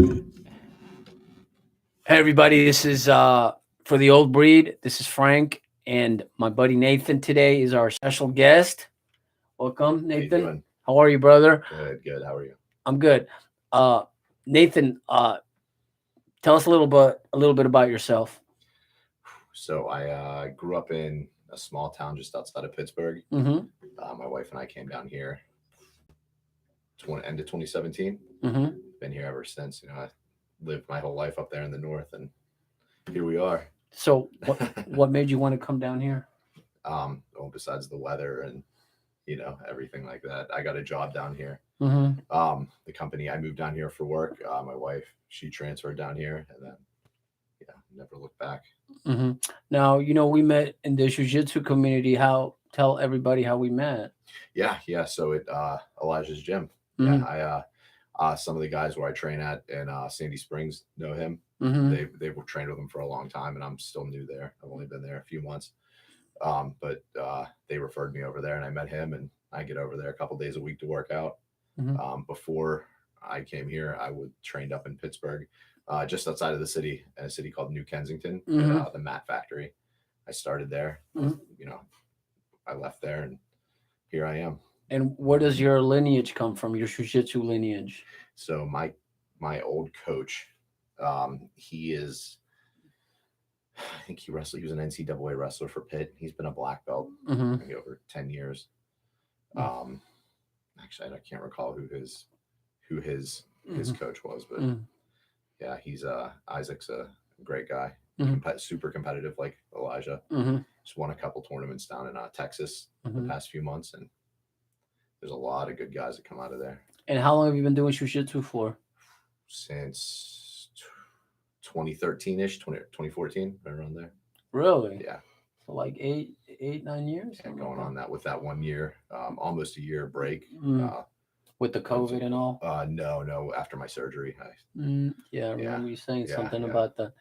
Hey everybody, this is for the old breed. This is Frank and my buddy Nathan today is our special guest. Welcome, How you Nathan. doing? How are you, brother? Good, good. How are you? I'm good. Uh Nathan, tell us a little bit about yourself. So I grew up in a small town just outside of Pittsburgh. Mhm. My wife and I came down here end of 2017. Mhm. Been here ever since. I lived my whole life up there in the north, and here we are. So, what made you want to come down here? Well, besides the weather and everything like that, I got a job down here. Mhm. The company I moved down here for work. My wife, she transferred down here, and then never looked back. Mhm. Now, we met in the jiu-jitsu community. How Tell everybody how we met. Yeah. So Elijah's gym. Yeah, Mhm. some of the guys where I train at in Sandy Springs know him. Mhm. They've trained with him for a long time, and I'm still new there. I've only been there a few months, but they referred me over there, and I met him, and I get over there a couple days a week to work out. Mhm. Before I came here, I would trained up in Pittsburgh, just outside of the city, in a city called New Kensington, at Mhm. the Mat Factory. I started there. Mhm. I left there, and here I am. And where does your lineage come from? Your jiu-jitsu lineage? So my old coach, he is, I think he wrestled. He was an NCAA wrestler for Pitt. He's been a black belt Mm-hmm. maybe over 10 years. Um, Actually, I can't recall who his Mm-hmm. coach was, but Mm-hmm. yeah, he's Isaac's a great guy, Mm-hmm. super competitive like Elijah. Mm-hmm. Just won a couple tournaments down in Texas the Mm-hmm. past few months, and there's a lot of good guys that come out of there And how long have you been doing jiu-jitsu for? since 2013 ish, 2014, right around there. Really? Yeah, So like 9 years, yeah, something like going that. on that with that 1 year, almost a year break. Mm. Uh, With the COVID and all. no, after my surgery, Yeah, I yeah, remember you saying yeah, something yeah. about that.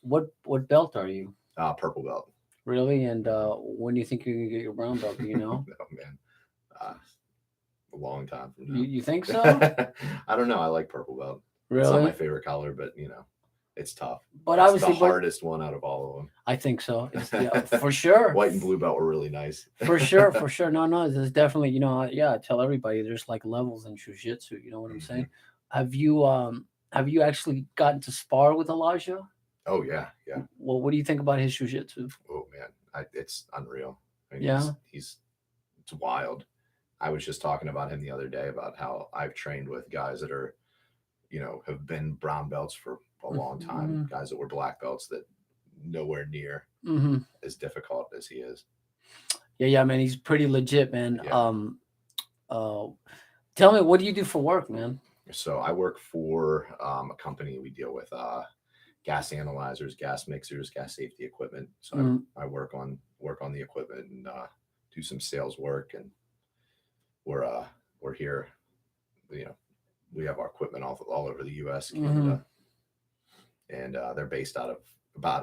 What belt are you? Purple belt. Really? And Mhm. when do you think you're gonna get your brown belt? Do you know? Oh man, uh, a long time from You think so? now. I don't know. I like purple belt. It's not my Really? favorite color, but it's tough. But It's the obviously, hardest one out of all I think so. It's of yeah, them. for sure. White and blue belt were really nice. For sure, for sure. No, no, there's definitely, yeah, I tell everybody there's like levels in jujitsu, you know what I'm saying? Mhm. Have you actually gotten to spar with Elijah? Oh yeah, yeah. Well, what do you think about his jujitsu? Oh man, it's unreal. I mean, Yeah. it's wild. I was just talking about him the other day about how I've trained with guys that are, have been brown belts for a long time, Mm-hmm. guys that were black belts that nowhere near Mm-hmm. as difficult as he is. Yeah, yeah, man, he's pretty legit, man. Yeah. Uh Tell me, what do you do for work, man? So I work for a company. We deal with gas analyzers, gas mixers, gas safety equipment. So Mm, I work on the equipment and do some sales work, and we're here. You know, we have our equipment all over the U.S., mm-hmm. Canada, and they're based out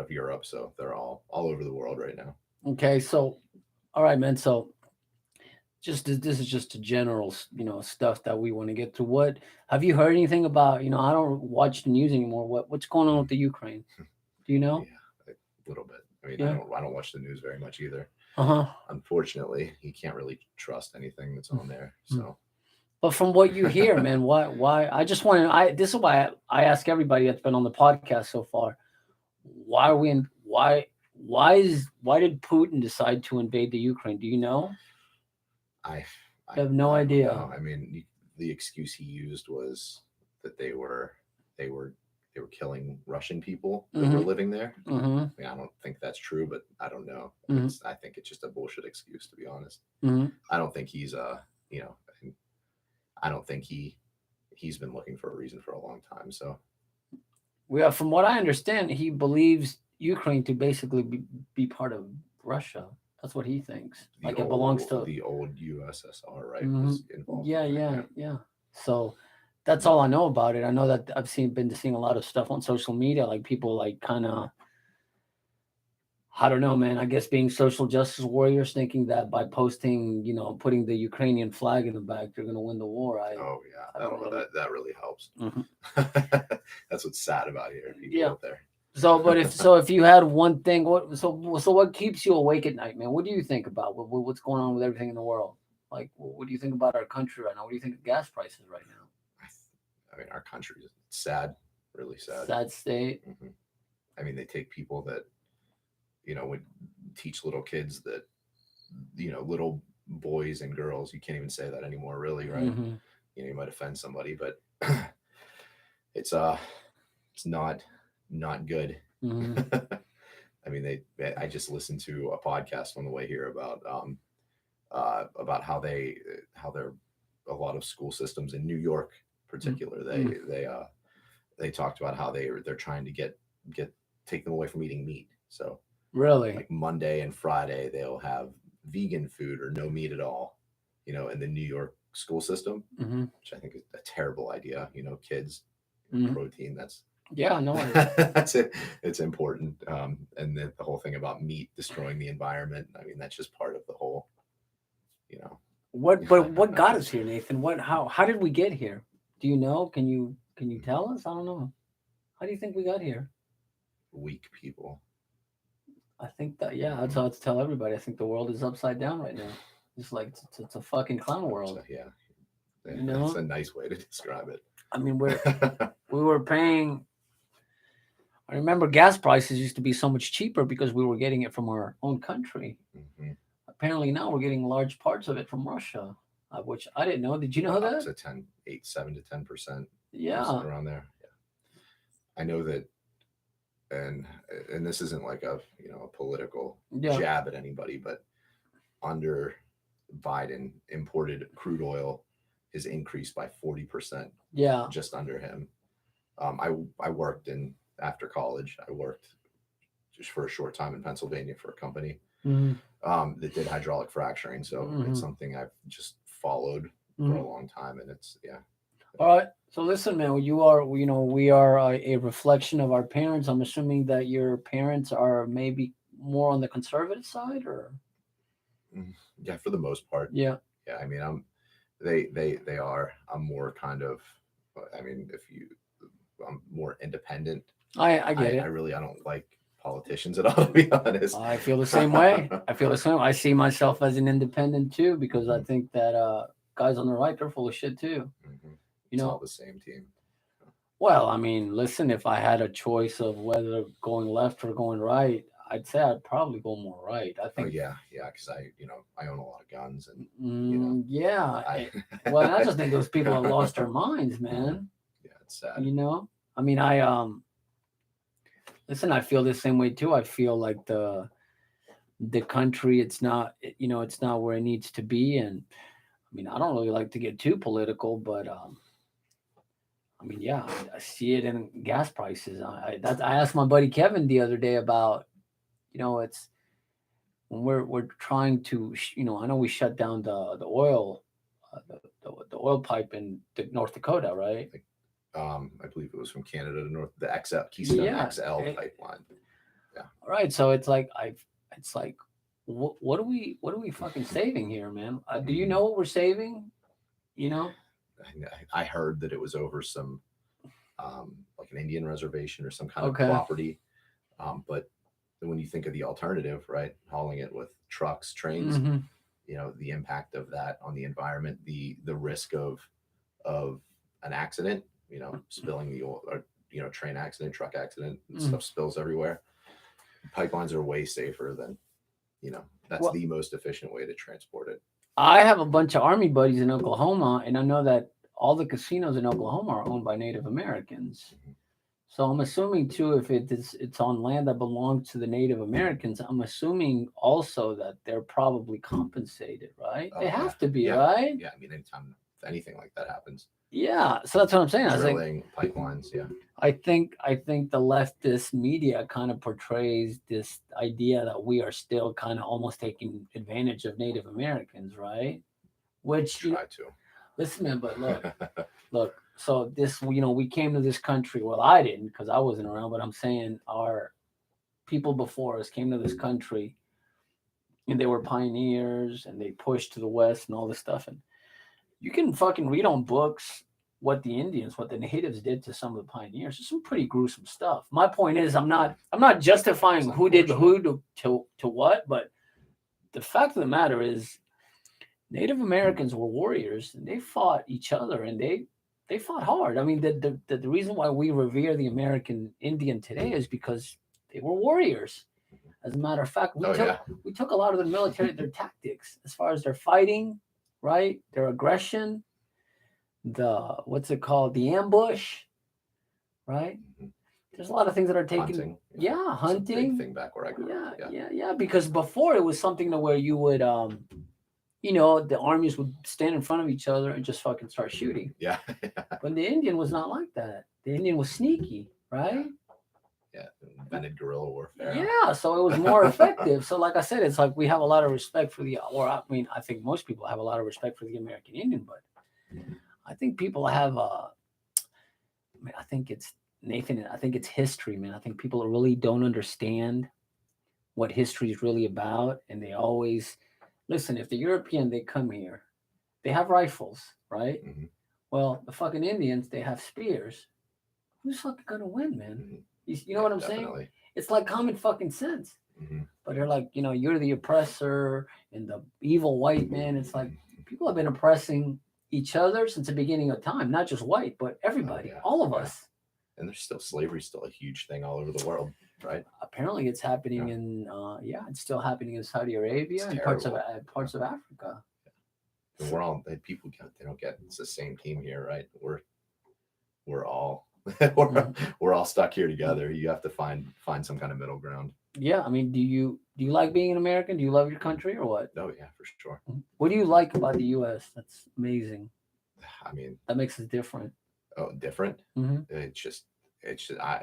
of Europe, so they're all over the world right now. Okay, so all right, man. So this is just a general, stuff that we want to get to. What have you heard anything about? I don't watch the news anymore. What's going on with the Ukraine? Do you know? Yeah, a little bit. I mean, Yeah. I don't watch the news very much either. Uh-huh. Unfortunately, you can't really trust anything that's on there. Mm. So But from what you hear, man, why I just want to I this is why I ask everybody that's been on the podcast so far, why are we in why did Putin decide to invade the Ukraine? Do you know? I I I have no I don't idea. know. I mean, the excuse he used was that they were they were killing Russian people that were Mm-hmm. living there. Mm-hmm. I mean, I don't think that's true, but I don't know. Mm-hmm. I think it's just a bullshit excuse, to be honest. Mm-hmm. I don't think he's you know I don't think he's been looking for a reason for a long time. So Well, from what I understand, he believes Ukraine to basically be part of Russia. That's what he thinks. Like it belongs to. the old USSR, right, Mhm. was involved Yeah, with it. yeah, Yeah. yeah. So that's all I know about it. I know that I've been seeing a lot of stuff on social media, like people like kind of I don't know, man. I guess being social justice warriors, thinking that by posting, putting the Ukrainian flag in the back, they're gonna win the war. Oh yeah, I don't really. that really helps. Mhm. That's what's sad about here, people Yeah. out there. So, but if you had one thing, what keeps you awake at night, man? What do you think about what's going on with everything in the world? Like, what do you think about our country right now? What do you think of gas prices right now? I mean, our country is sad, really sad. Sad state. Hmm. I mean, they take people that would teach little kids that little boys and girls. You can't even say that anymore, really, right? Hmm. You might offend somebody, but it's it's not good. Hmm. I mean, I just listened to a podcast on the way here about how they're a lot of school systems in New York, particular. They talked about how they're trying to get take them away from eating meat. So Really? like Monday and Friday they'll have vegan food or no meat at all. In the New York school system, Hmm. which I think is a terrible idea. Kids, Hmm. protein. That's Yeah, no. that's it. It's important. And the whole thing about meat destroying the environment. I mean, that's just part of the whole. You know, What got us here, Nathan? How did we get here? Do you know? Can you tell us? I don't know. How do you think we got here? weak people. I think that, yeah, that's Mhm. how I have to tell everybody. I think the world is upside down right now. It's like it's a fucking clown So world. yeah, You that's know? a nice way to describe it. I mean, we were paying. I remember gas prices used to be so much cheaper because we were getting it from our own country. Hmm. Apparently now we're getting large parts of it from Russia, which I didn't know. Did you know Up that? to 10, 8, 7 to 10%, Yeah. around there. Yeah. I know that, and and this isn't like a political Yeah. jab at anybody, but under Biden, imported crude oil has increased by 40% Yeah. just under him. I worked after college. I worked just for a short time in Pennsylvania for a company Hmm. that did hydraulic fracturing. So it's Hmm. something I've just followed for Hmm. a long time, and it's yeah. All right. So listen, man. We are a reflection of our parents. I'm assuming that your parents are maybe more on the conservative side, or Mm, yeah, for the most part. yeah. Yeah, I mean, they are. I'm more kind of. I mean, if you, I'm more independent. I get I it. really I don't like politicians at all, to be honest. I feel the same way. I feel the same. I see myself as an independent too because I Mhm, think that guys on the right are full of shit too. mhm. You It's all know. the same team. Well, I mean, listen. If I had a choice of whether going left or going right, I'd say I'd probably go more right. I Oh think. yeah, yeah, because I own a lot of guns, and Yeah. I Well, I just think those people have lost their minds, Mhm. man. Yeah, it's sad. You know. I mean, I listen. I feel the same way too. I feel like the country. It's not. It's not where it needs to be. And I mean, I don't really like to get too political, but I mean, yeah, I see it in gas prices. I asked my buddy Kevin the other day about. It's when we're trying to. I know we shut down the oil. The oil pipe in North Dakota, right? Like, I believe it was from Canada to North, the XL Keystone Yeah. XL pipeline. Yeah. Right. So it's like it's like, what are we fucking saving here, man? Do you Mhm. know what we're saving? You know? I heard that it was over some like an Indian reservation or some kind of Okay. property. But when you think of the alternative, right, hauling it with trucks, trains, Hmm. the impact of that on the environment, the risk of an accident, spilling the oil, or train accident, truck accident, and Mm. stuff spills everywhere. Pipelines are way safer than that's Well, the most efficient way to transport it. I have a bunch of army buddies in Oklahoma, and I know that all the casinos in Oklahoma are owned by Native Americans. Mhm. So I'm assuming too, if it's on land that belongs to the Native Americans, I'm assuming also that they're probably compensated, right? They Oh yeah, have to be, yeah, right? yeah. I mean, anytime anything like that happens, Yeah. So that's what I'm saying. I was like, drilling pipelines, yeah. I think the leftist media kind of portrays this idea that we are still kind of almost taking advantage of Native Americans, right? Which Try to. listen, man, but look. So this, we came to this country. Well, I didn't because I wasn't around, but I'm saying people before us came to this country and they were pioneers and they pushed to the west and all this stuff. And you can fucking read on books what the natives did to some of the pioneers. It's some pretty gruesome stuff. My point is, I'm not It's justifying who did unfortunate. who to what, but the fact of the matter is, Native Americans were warriors and they fought each other and they fought hard. I mean, the reason why we revere the American Indian today is because they were warriors. As a matter of fact, Oh yeah. we took a lot of the military their tactics as far as their fighting, right? Their aggression, the what's it called, the ambush, right? Mhm. There's a lot of things that are taken. Hunting. Yeah, It's a big hunting. thing back where I grew Yeah, up. Yeah. yeah. Because before it was something to where you would the armies would stand in front of each other and just fucking start shooting. Yeah. But the Indian was not like that. The Indian was sneaky, right? Yeah. Invented guerrilla warfare. Yeah, so it was more effective. So, like I said, it's like we have a lot of respect for I mean, I think most people have a lot of respect for the American Indian, but I think people have, I mean, I think it's Nathan, I think it's history, man. I think people really don't understand what history is really about. And they always, listen, if the European, they come here, they have rifles, right? Mhm. Well, the fucking Indians, they have spears. Who's fucking gonna win, man? Mhm. You know Yeah, what I'm saying? definitely. It's like common fucking sense. Hmm. But they're like, you're the oppressor and the evil white man. It's like people have been oppressing each other since the beginning of time, not just white, but Oh everybody, yeah. all of Yeah. us. And there's still slavery's still a huge thing all over the world, right? Apparently, it's happening Yeah. in, it's still happening in Saudi Arabia It's and terrible. parts of Africa. And we're all people they don't get it's the same team here, right? We're all we're, Mhm. we're all stuck here together. You have to find some kind of middle ground. Yeah, I mean, do you like being an American? Do you love your country or what? Oh yeah, for sure. What do you like about the U.S.? That's amazing. I mean, That makes us different. oh, different. Mm-hmm. It's just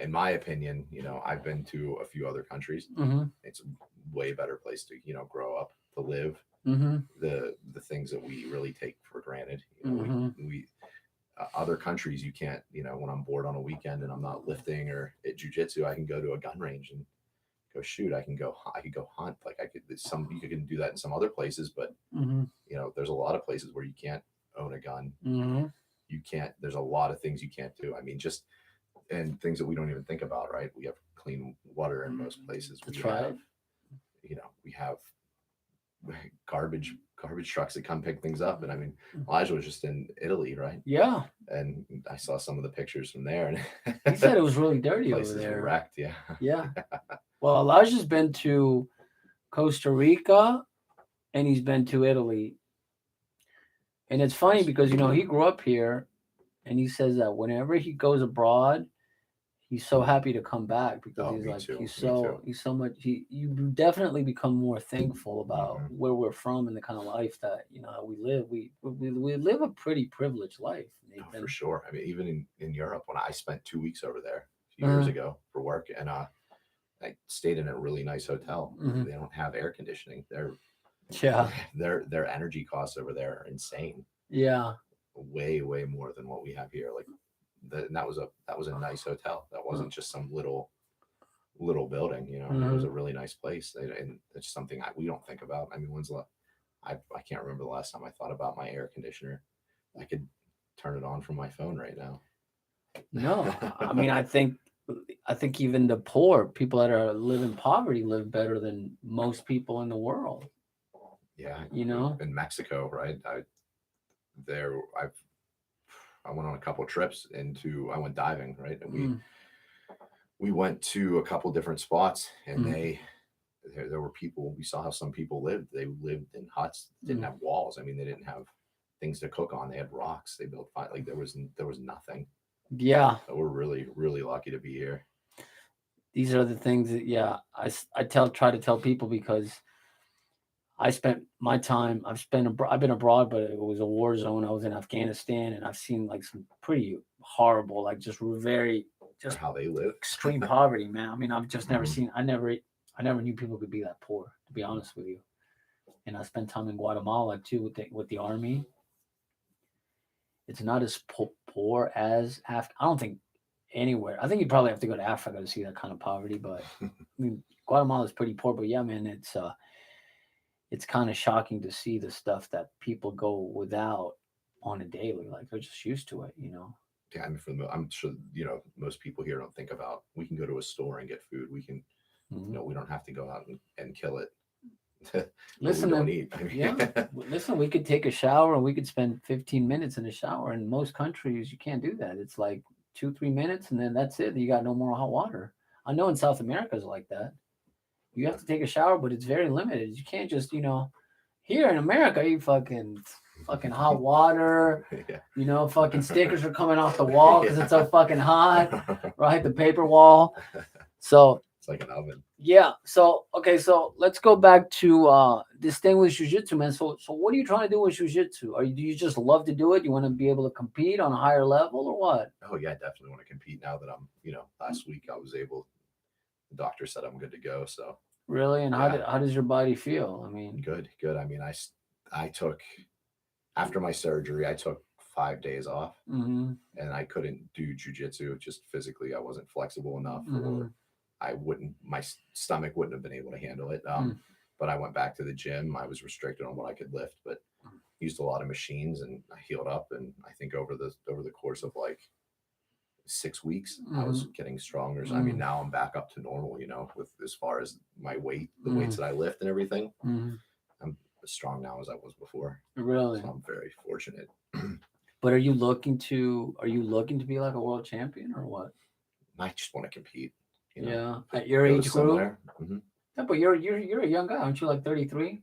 in my opinion, I've been to a few other countries. Mm-hmm. It's a way better place to grow up, to live. Mm-hmm. The things that we really take for granted. Mm-hmm. We other countries, you can't. When I'm bored on a weekend and I'm not lifting or at jujitsu, I can go to a gun range and go shoot. I could go hunt. Like I could. You can do that in some other places, but Mm-hmm. there's a lot of places where you can't own a gun. Mm-hmm. You can't. There's a lot of things you can't do. I mean, just and things that we don't even think about. Right? We have clean water in most places. That's right. We have garbage trucks that come pick things up. And I mean, Elijah was just in Italy, right? Yeah. And I saw some of the pictures from there, and He said it was really dirty place over is there. wrecked. Yeah. Yeah. Well, Elijah's been to Costa Rica and he's been to Italy. And it's funny because, he grew up here and he says that whenever he goes abroad, he's so happy to come back because Oh, he's me like, too. he's Me too. so much, you definitely become more thankful about Mhm. where we're from and the kind of life that, we live. We live a pretty privileged life, Oh, Nathan. for sure. I mean, even in Europe, when I spent 2 weeks over there a few years Uh-huh. ago for work, and I stayed in a really nice hotel. Mhm. They don't have air conditioning. Yeah. Their energy costs over there are insane. Yeah. Way more than what we have here. Like and that was a nice hotel. That wasn't just some little building. It was Mhm. a really nice place, and it's something we don't think about. I mean, I can't remember the last time I thought about my air conditioner. I could turn it on from my phone right now. No, I mean, I think even the poor people that live in poverty live better than most people in the world. Yeah, You know. in Mexico, right? There, I went on a couple trips I went diving, right, and Mm, we went to a couple different spots, and mm, there were people. We saw how some people lived. They lived in huts, didn't mm. have walls. I mean, they didn't have things to cook on. They had rocks. They built fire. Like there was nothing. Yeah, So we're really lucky to be here. these are the things that I try to tell people because I spent my time. I've been abroad, but it was a war zone. I was in Afghanistan, and I've seen like some pretty horrible, like just very For just how they live. extreme poverty, man. I mean, I've just never Mhm. seen. I never knew people could be that poor. To be honest with you, and I spent time in Guatemala too with the army. It's not as poor as I don't think anywhere. I think you probably have to go to Africa to see that kind of poverty, but I mean, Guatemala is pretty poor. But yeah, man, it's kind of shocking to see the stuff that people go without on a daily. Like they're just used to it, you know. Yeah, I mean, I'm sure most people here don't think about we can go to a store and get food. We can, Mhm. we don't have to go out and kill it, but we Listen, don't eat. I yeah, mean, listen, we could take a shower and we could spend 15 minutes in the shower. In most countries, you can't do that. It's like 2, 3 minutes and then that's it. You got no more hot water. I know in South America it's like that. You have to take a shower, but it's very limited. You can't just, here in America, you fucking hot water, yeah, fucking stickers are coming off the wall because it's so fucking hot, yeah. right? The paper wall. So It's like an oven. yeah. So okay. So let's go back to this thing with jujitsu, man. So what are you trying to do with jujitsu? Do you just love to do it? You want to be able to compete on a higher level, or what? Oh yeah, I definitely want to compete now that I'm, last week I was able. The doctor said I'm good to go. So Really? And yeah, how does your body feel? I mean, good, good. I mean, I took after my surgery, I took 5 days off, mm-hmm, and I couldn't do jujitsu. Just physically, I wasn't flexible enough, mm-hmm, or I wouldn't. My stomach wouldn't have been able to handle it. mm, But I went back to the gym. I was restricted on what I could lift, but used a lot of machines, and I healed up. And I think over the course of like 6 weeks, I mm-hmm, was getting stronger. So I mean, mm, now I'm back up to normal. With as far as my weight, the weights mm, that I lift and everything, mm. I'm as strong now as I was before. Really? So I'm very fortunate. But are you looking to be like a world champion or what? I just want to compete. Yeah, It at your goes age group. somewhere. Yeah, but you're a young guy, aren't you? Like 33.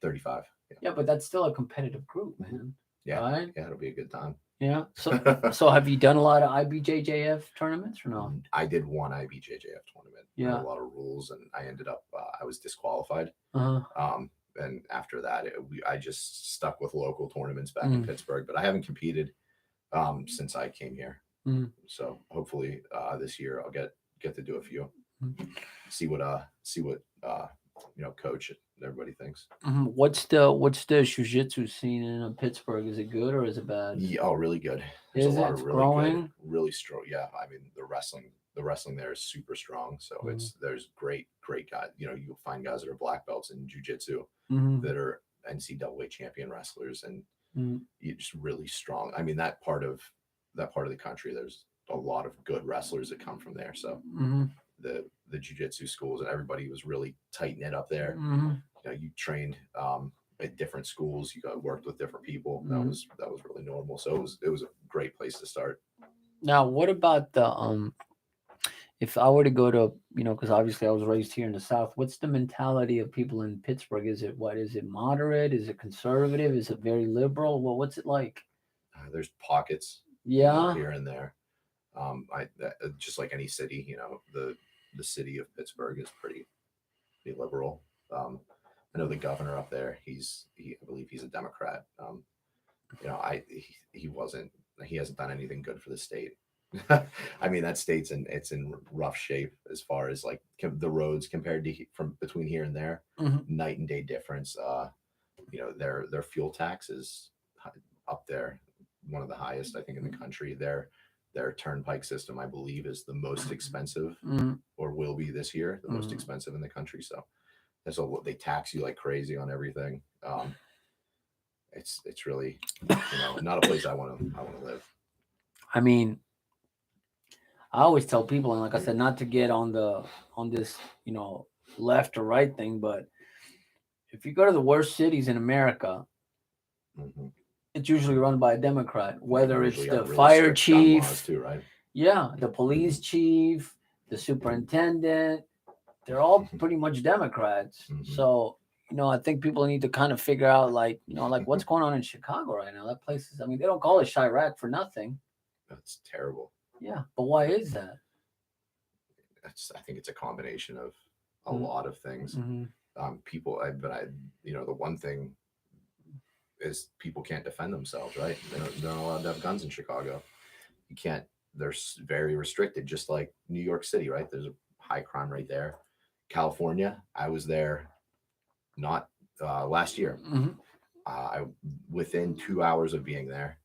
35. Yeah. Yeah, but that's still a competitive group, hmm man. Yeah. Right? Yeah. It'll be a good time. Yeah. So have you done a lot of IBJJF tournaments or no? I did one IBJJF tournament. There were Yeah. a lot of rules, and I ended up I was disqualified. Uh-huh. And after that, I just stuck with local tournaments back in Mm, Pittsburgh. But I haven't competed since I came here. mm, So hopefully this year I'll get to do a few. mm. See what coach and everybody thinks. What's the jujitsu scene in Pittsburgh? Is it good or is it bad? Yeah, oh, really good. There's a Is it? lot It's of really good, growing. really strong. Yeah, I mean the wrestling there is super strong. So Mm, there's great guys. You'll find guys that are black belts in jujitsu mm, that are NCAA champion wrestlers, and mm, you just really strong. I mean that part of the country, there's a lot of good wrestlers that come from there. So mm, the jujitsu schools and everybody was really tight knit up there. mm, You trained at different schools. You got worked with different people. That mm. was that was really normal. So it was a great place to start. Now, what about the if I were to go to, because obviously I was raised here in the South, what's the mentality of people in Pittsburgh? Is it what? Is it moderate? Is it conservative? Is it very liberal? Well, what's it like? There's pockets, Yeah. here and there. Just like any city, the city of Pittsburgh is pretty liberal. I know the governor up there. I believe he's a Democrat. He wasn't. He hasn't done anything good for the state. I mean, that state's in rough shape as far as like the roads compared to from between here and there, Hmm. night and day difference. Their fuel tax is up there, one of the highest I think in the country. Their turnpike system, I believe, is the most expensive, Hmm. or will be this year, the most Hmm. expensive in the country. So they tax you like crazy on everything. It's really, not a place I want to live. I mean, I always tell people, and like I said, not to get on this, left or right thing, but if you go to the worst cities in America, hmm it's usually run by a Democrat, They whether it's usually the got really fire strict gun laws chief, too, right? yeah, the police chief, the superintendent, they're all pretty much Democrats. hmm So, I think people need to kind of figure out, like what's going on in Chicago right now. That place is, I mean, they don't call it Chirac for nothing. That's terrible. Yeah, but why is that? I think it's a combination of a lot of things. Mm-hmm. The one thing is people can't defend themselves, right? They're not allowed to have guns in Chicago. You can't. They're very restricted, just like New York City, right? There's a high crime rate there. California, I was there not last year. Mm-hmm. I Within 2 hours of being there,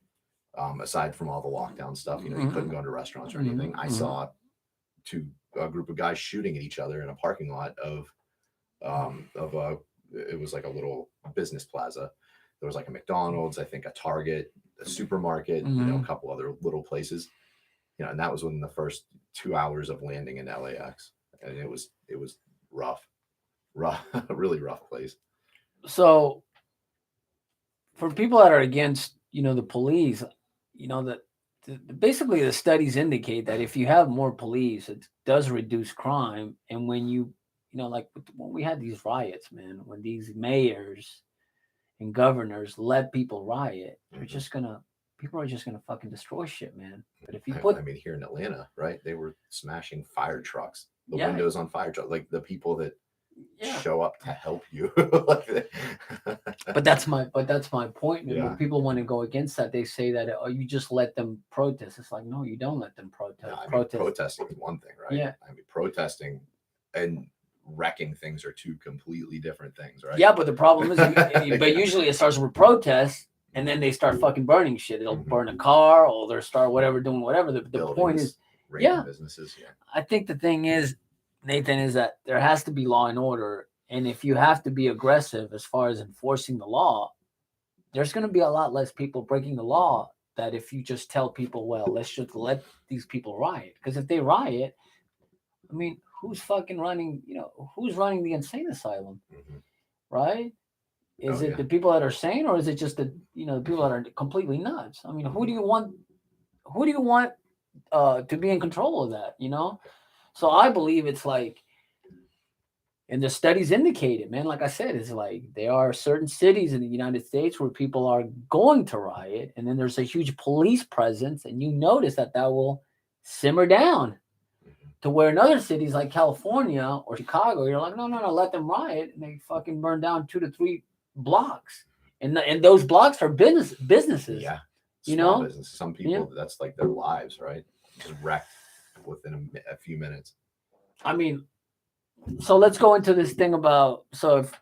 aside from all the lockdown stuff, you know, you couldn't Mhm. go into restaurants or Mhm. anything. I Mhm. saw two a group of guys shooting at each other in a parking lot of a it was like a little business plaza. There was like a McDonald's, I think a Target, a supermarket, you know, a Mhm. couple other little places. You know, and that was within the first 2 hours of landing in LAX, and it was rough, rough, really rough place. So for people that are against, the police, that basically the studies indicate that if you have more police, it does reduce crime. And when like when we had these riots, man, when these mayors and governors let people riot, Hmm. people are just gonna fucking destroy shit, man. But if you I put, mean, here in Atlanta, right? They were smashing fire trucks, the yeah, windows on fire trucks, like the people that yeah. show up to help you. Like, But that's my point, man. When yeah. people want to go against that, they say that, oh, you just let them protest. It's like, no, you don't let them No, protest. I mean, Protest. protesting is one thing, right? Yeah. I mean, protesting and wrecking things are two completely different things, right? Yeah, but the problem is, but Yeah. usually it starts with protests, and then Mhm. they start fucking burning shit. They'll Mhm. burn a car, or they'll start whatever, doing whatever. The point is, Buildings, raiding yeah, businesses. Yeah. I think the thing is, Nathan, is that there has to be law and order, and if you have to be aggressive as far as enforcing the law, there's going to be a lot less people breaking the law. That if you just tell people, well, let's just let these people riot, because if they riot, I mean, who's fucking running? Who's running the insane asylum, Hmm. right? Is Oh it yeah. the people that are sane, or is it just the people that are completely nuts? I mean, who do Hmm. you want? Who do you want to be in control of that? So I believe it's like, and the studies indicate it, man. Like I said, it's like there are certain cities in the United States where people are going to riot, and then there's a huge police presence, and you notice that will simmer down Hmm. to where in other cities like California or Chicago, you're like, no, no, no, let them riot, and they fucking burn down 2 to 3 blocks, and those blocks are businesses, Yeah. you Small know, business. Some yeah. people, that's like their lives, right? Just wrecked within a few minutes. I mean, so let's go into this thing about, so if,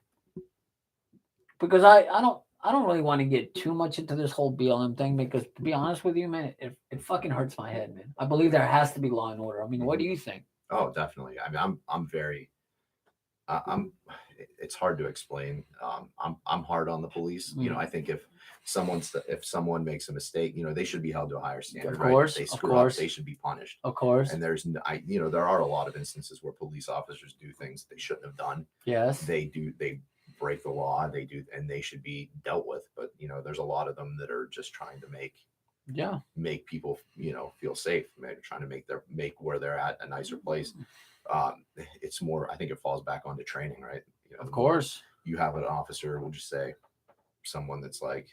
because I don't really want to get too much into this whole BLM thing, because to be honest with you, man, it fucking hurts my head, man. I believe there has to be law and order. I mean, what Hmm. do you think? Oh, definitely. I mean, I'm very I'm it's hard to explain. I'm hard on the police. You know, Mm, I think if someone makes a mistake, you know, they should be held to a higher standard, of right? If course, they of screw up, course, they should be punished. of course. And you know, there are a lot of instances where police officers do things they shouldn't have done. Yes. They break the law, they do, and they should be dealt with. But you know, there's a lot of them that are just trying to Yeah. make people, you know, feel safe. Maybe trying to make where they're at a nicer place. It's more, I think it falls back onto training, right? You know, Of the more course. you have an officer, we'll just say someone that's like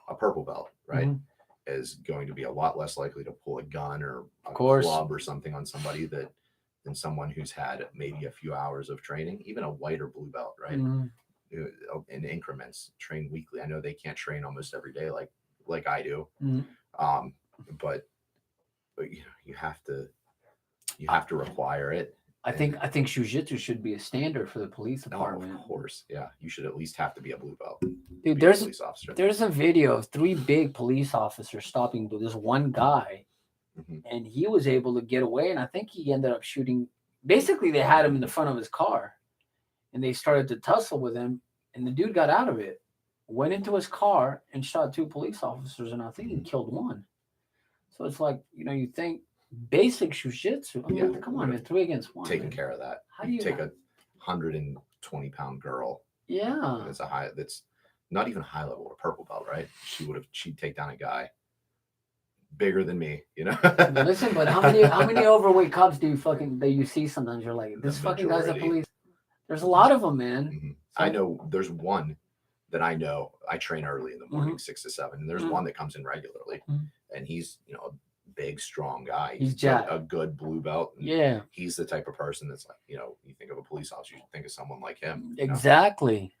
a purple belt, right, Mhm. is going to be a lot less likely to pull a gun or Of a course. club or something on somebody than someone who's had maybe a few hours of training, even a white or blue belt, right? Mhm. In increments, train weekly. I know they can't train almost every day like I do, Mhm. um, but you know, you I, have to require it. I think And I think jujitsu should be a standard for the police oh, of department. course. Yeah. You should at least have to be a blue belt to Dude, be a there's police officer. there's a video of 3 big police officers stopping this one guy, Hmm. and he was able to get away. And I think he ended up shooting. Basically, they had him in the front of his car, and they started to tussle with him. And the dude got out of it, went into his car, and shot 2 police officers, and I think he Hmm. killed one. So it's like, you think basic jujitsu. I Yeah. mean, come Would on, have man, 3 against 1, taken man. care of that. How do You you? take a 120-pound girl Yeah. that's not even high level or purple belt, right? She'd take down a guy bigger than me, you know? Listen, but how many overweight cops do you see sometimes? You're like, The this fucking guy's a majority. police. There's a lot of them, man. Mhm. I So. know there's one that I know. I train early in the Mhm, morning, 6 to 7, and there's mhm, one that comes in regularly, mhm. and he's, you know, a big, strong guy. He's He's good, jacked. a good blue belt, and Yeah, he's the type of person that's like, you know, you think of a police officer, you think of someone like him, you know? exactly.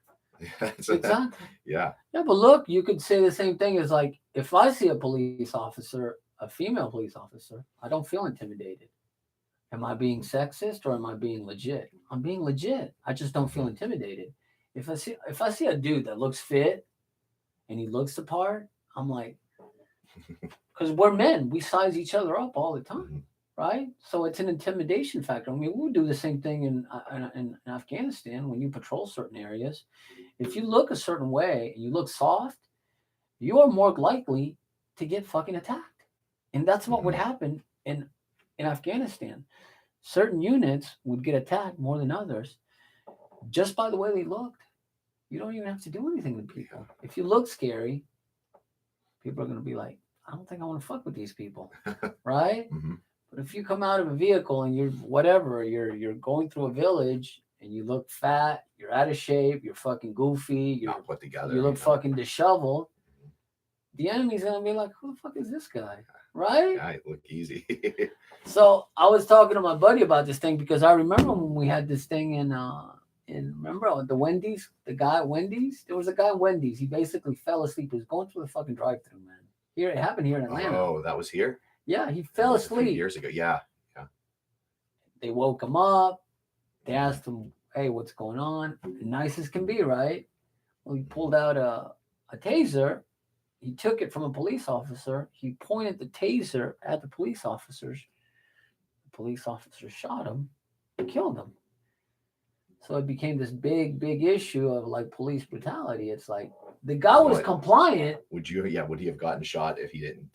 So, Exactly. yeah. Yeah, but look, you could say the same thing as, like, if I see a police officer, a female police officer, I don't feel intimidated. Am I being sexist, or am I being legit? I'm being legit. I just don't feel Mhm. intimidated. If I see a dude that looks fit and he looks the part, I'm like, because we're men, we size each other up all the time, Mhm. right? So it's an intimidation factor. I mean, we would do the same thing in Afghanistan when you patrol certain areas. If you look a certain way and you look soft, you are more likely to get fucking attacked. And that's what would Mhm. happen in Afghanistan. Certain units would get attacked more than others just by the way they looked. You don't even have to do anything to Yeah. people. If you look scary, people are going to be like, I don't think I want to fuck with these people, right? Mhm. But if you come out of a vehicle and you're whatever, you're going through a village and you look fat, you're out of shape, you're fucking goofy, Not put you together, look fucking disheveled, Mhm. the enemy's gonna be like, who the fuck is this guy? Right? Yeah, it look easy. So I was talking to my buddy about this thing because I remember when we had this thing in remember the Wendy's, the guy at Wendy's? There was a guy at Wendy's. He basically fell asleep. He was going through the fucking drive through, man. Here it happened here in Atlanta. Oh, that was here? Yeah, he That fell was a few asleep. years ago. Yeah. Yeah. They woke him up. They Mhm. asked him, hey, what's going on? Nice as can be, right? Well, he pulled out a taser. He took it from a police officer. He pointed the taser at the police officers. The police officer shot him, killed him. So it became this big issue of like police brutality. It's like the guy was But compliant. would he have gotten shot if he didn't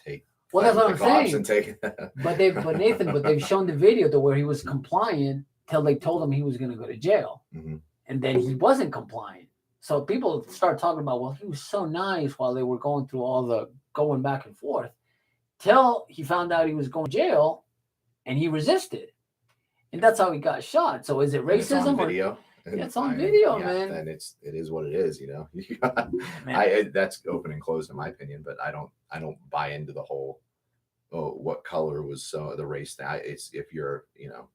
Well, fight that's with what the I'm cops saying. and take But they've shown the video to where he was compliant till they told him he was going to go to jail, Mhm. and then he wasn't compliant. So people start talking about, well, he was so nice while they were going through all the going back and forth, till he found out he was going to jail, and he resisted, and that's how he got shot. So is it And it's on racism or video. yeah, And it's on video, yeah, man? then it is what it is, you know. Man, That's open and closed in my opinion, but I don't buy into the whole what color was the race thing. It's if you're, you know,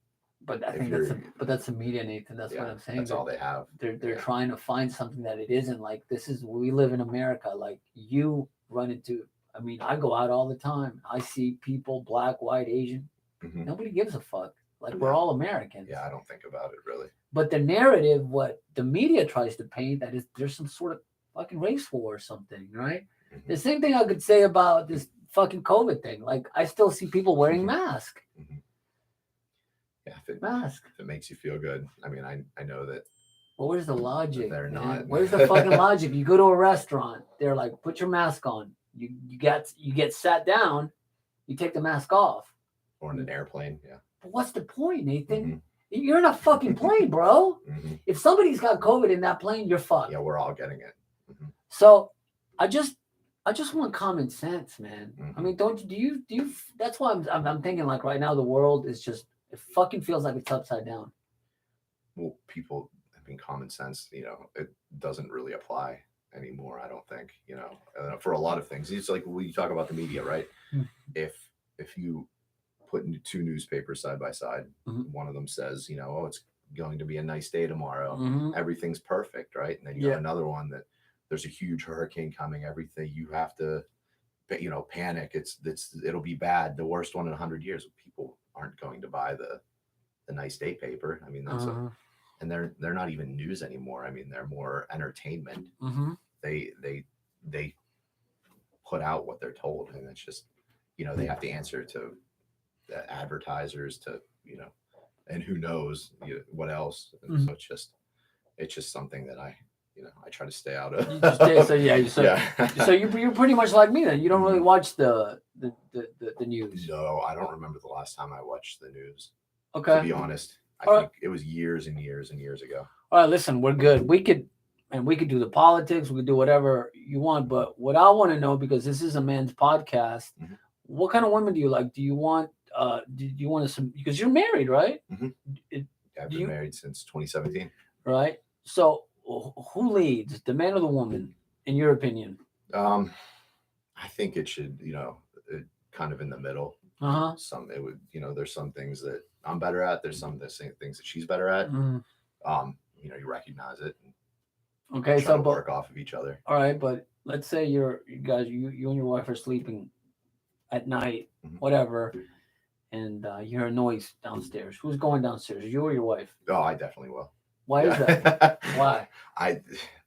but I if think you're that's the media, Nathan. That's what yeah, I'm saying. that's all they have. They're Yeah. trying to find something that it isn't. Like this is we live in America. Like you run into. I mean, I go out all the time. I see people, black, white, Asian. Hmm. Nobody gives a fuck. Like we're Yeah. all Americans. Yeah, I don't think about it really. But the narrative, what the media tries to paint, that is there's some sort of fucking race war or something, right? The Hmm. same thing I could say about this fucking COVID thing. Like I still see people wearing masks. Hmm. Yeah, Mask. if it makes you feel good. I mean, I know that Well, where's the logic, they're man? not. Where's the fucking logic? You go to a restaurant, they're like, put your mask on. You get sat down, you take the mask off. Or in an airplane. Yeah. But what's the point, Nathan? Mhm. You're in a fucking plane, bro. Hmm. If somebody's got COVID in that plane, you're fucked. Yeah, we're all getting it. Hmm. So I just want common sense, man. I Hmm. mean, don't you do you that's why I'm thinking like right now the world is just it fucking feels like it's upside down. Well, people, I mean, common sense, you know, it doesn't really apply anymore. I don't think, you know, for a lot of things. It's like when you talk about the media, right? Mhm. If you put two newspapers side by side, Mhm. one of them says, you know, oh, it's going to be a nice day tomorrow. Mhm. Everything's perfect, right? And then you Yeah. got another one that there's a huge hurricane coming. Everything you have to, you know, panic. It'll be bad. The worst one in 100 years. People aren't going to buy the nice day paper. I mean, that's Uh-huh. and they're not even news anymore. I mean, they're more entertainment. Mhm. They put out what they're told, and it's just, you know, they have to answer to the advertisers, to, you know, and who knows, you know, what else. And Mhm. so it's just something that I try to stay out of. You just did so yeah, Yeah. so you're pretty much like me then. You don't really Mhm. watch the news. No, I don't remember the last time I watched the news. To Okay. be honest, I All right. think it was years and years and years ago. All right, listen, we're good. We could do the politics, we could do whatever you want, but what I want to know, because this is a man's podcast, Mhm. what kind of women do you like? Do you want to because you're married, right? Mhm. It- I've do been you married since 2017. right? So who leads, the man or the woman, in your opinion? Um, I think it should, you know, kind of in the middle. Uh-huh. It would, you know, there's some things that I'm better at. There's some the same things that she's better at. Mhm. You know, you recognize it and Okay, try so to but work off of each other. all right, but let's say you and your wife are sleeping at night, Mhm. whatever, and you hear a noise downstairs. Who's going downstairs? You or your wife? Oh, I definitely will. Why is that? Yeah. Why? I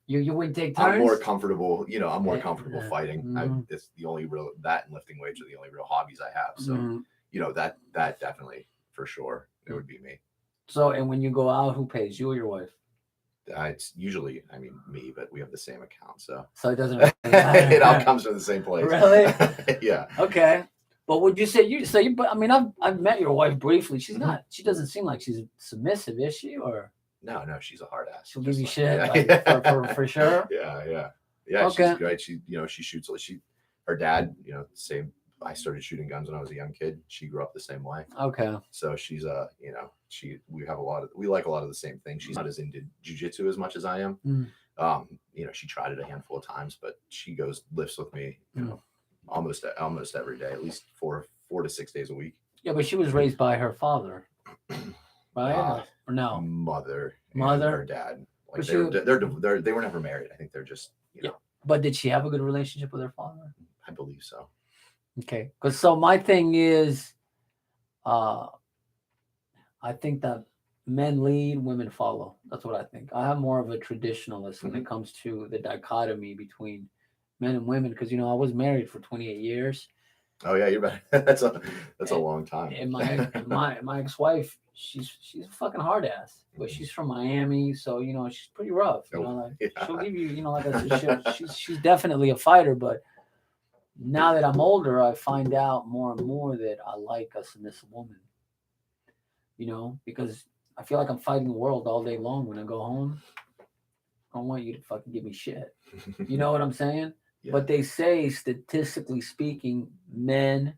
You wouldn't take I'm more turns? comfortable, I'm more Yeah. comfortable fighting. Mm-hmm. It's the only real that and lifting weights are the only real hobbies I have. So, Mm-hmm. that definitely for sure it would be me. So, and when you go out, who pays, you or your wife? It's usually, I mean, me, but we have the same account, so So it doesn't really it all matter. comes from the same place. Really? Yeah. Okay. But would you say you so you? But I mean, I've met your wife briefly. She's Mhm. not. She doesn't seem like she's submissive, is she? Or No, no, she's a hard ass, she'll give just you like shit yeah, like for yeah, for sure. yeah, yeah, yeah. She's Okay. great. She shoots. Her dad, same. I started shooting guns when I was a young kid. She grew up the same way. Okay. So she's we have we like a lot of the same things. She's not as into jujitsu as much as I am. Mm, She tried it a handful of times, but she goes lifts with me, mm. almost every day, at least 4 to 6 days a week. Yeah, but she was raised by her father, right? uh Or no, Mother and her mother. dad, like But she, they were never married. I think they're just, yeah. But did she have a good relationship with her father? I believe so. Okay. Because so my thing is, uh, I think that men lead, women follow. That's what I think. I am more of a traditionalist when Hmm. it comes to the dichotomy between men and women because I was married for 28 years, Oh yeah, you're right. That's a and, long time. and my ex-wife, she's a fucking hard ass, but she's from Miami, so she's pretty rough. Oh, Like yeah. she'll give you, like I said, she's definitely a fighter. But now that I'm older, I find out more and more that I like a submissive woman. Because I feel like I'm fighting the world all day long when I go home. I don't want you to fucking give me shit. You know what I'm saying? Yeah. But they say, statistically speaking, men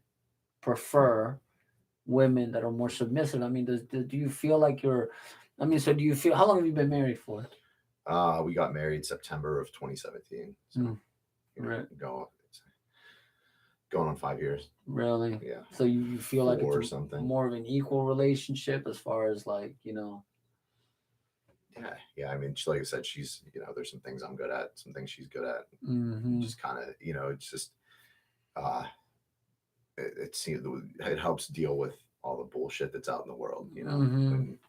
prefer women that are more submissive. I mean, do you feel like you're? I mean, so do you feel? How long have you been married for? We got married September of 2017. So, Mm, right. going on 5 years. Really? Yeah. So you feel like it's Four or something. more of an equal relationship as far as like Yeah. Yeah. I mean, like I said, she's, there's some things I'm good at, some things she's good at. Mm-hmm. Just kind of, it's just, uh, it helps deal with all the bullshit that's out in the world, Mm-hmm. when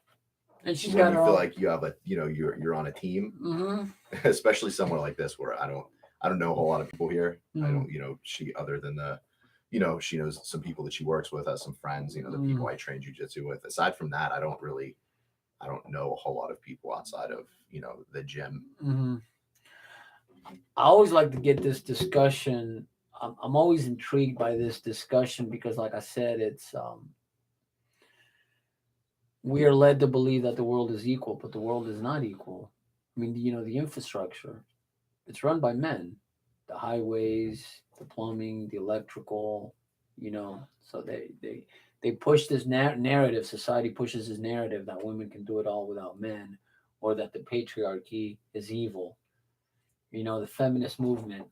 And she's when got you her feel own. like you have you're on a team, Mm-hmm. especially somewhere like this where I don't know a whole lot of people here. I Mm-hmm. don't, she other than she knows some people that she works with, has some friends, the Mm-hmm. people I train jujitsu with. Aside from that, I don't know a whole lot of people outside of, the gym. Mm-hmm. I always like to get this discussion. I'm always intrigued by this discussion because, like I said, it's we are led to believe that the world is equal, but the world is not equal. I mean, the infrastructure, it's run by men, the highways, the plumbing, the electrical, so they push this narrative. Society pushes this narrative that women can do it all without men, or that the patriarchy is evil. The feminist movement.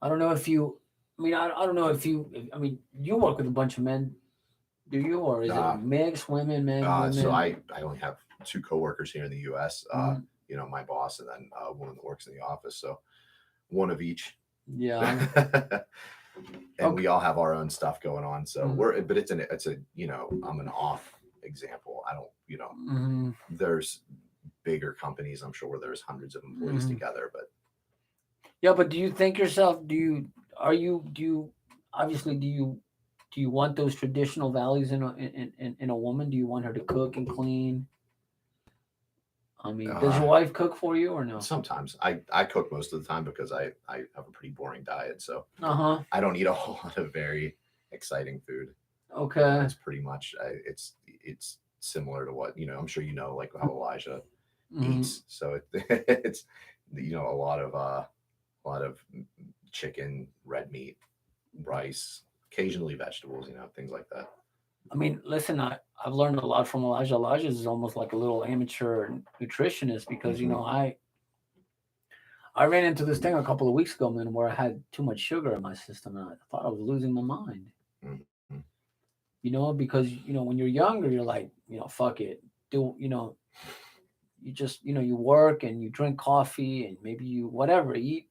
I don't know if you. I mean, I don't know if you. I mean, you work with a bunch of men, do you, or is it a Uh, mix, women, men, so women? I only have two coworkers here in the U.S. Mm, My boss and then one that works in the office. So one of each. yeah. And Okay. we all have our own stuff going on. So Mm, but it's a, I'm an off example. I don't, mm, there's bigger companies, I'm sure, where there's hundreds of employees mm. together, but Yeah, but do you think yourself? Are you? Do you? Obviously, do you want those traditional values in a woman? Do you want her to cook and clean? I mean, does uh, your wife cook for you or no? sometimes I cook most of the time because I have a pretty boring diet. So Uh huh. I don't eat a whole lot of very exciting food. Okay. It's pretty much, it's similar to what, I'm sure, like how Elijah Mm-hmm. eats. So it's, a lot of chicken, red meat, rice, occasionally vegetables, things like that. I mean, listen, I've learned a lot from Elijah. Elijah is almost like a little amateur nutritionist because Hmm. I ran into this thing a couple of weeks ago, man, where I had too much sugar in my system, and I thought I was losing my mind. Hmm. Because when you're younger, you're like, fuck it, do you just you work and you drink coffee and maybe you whatever eat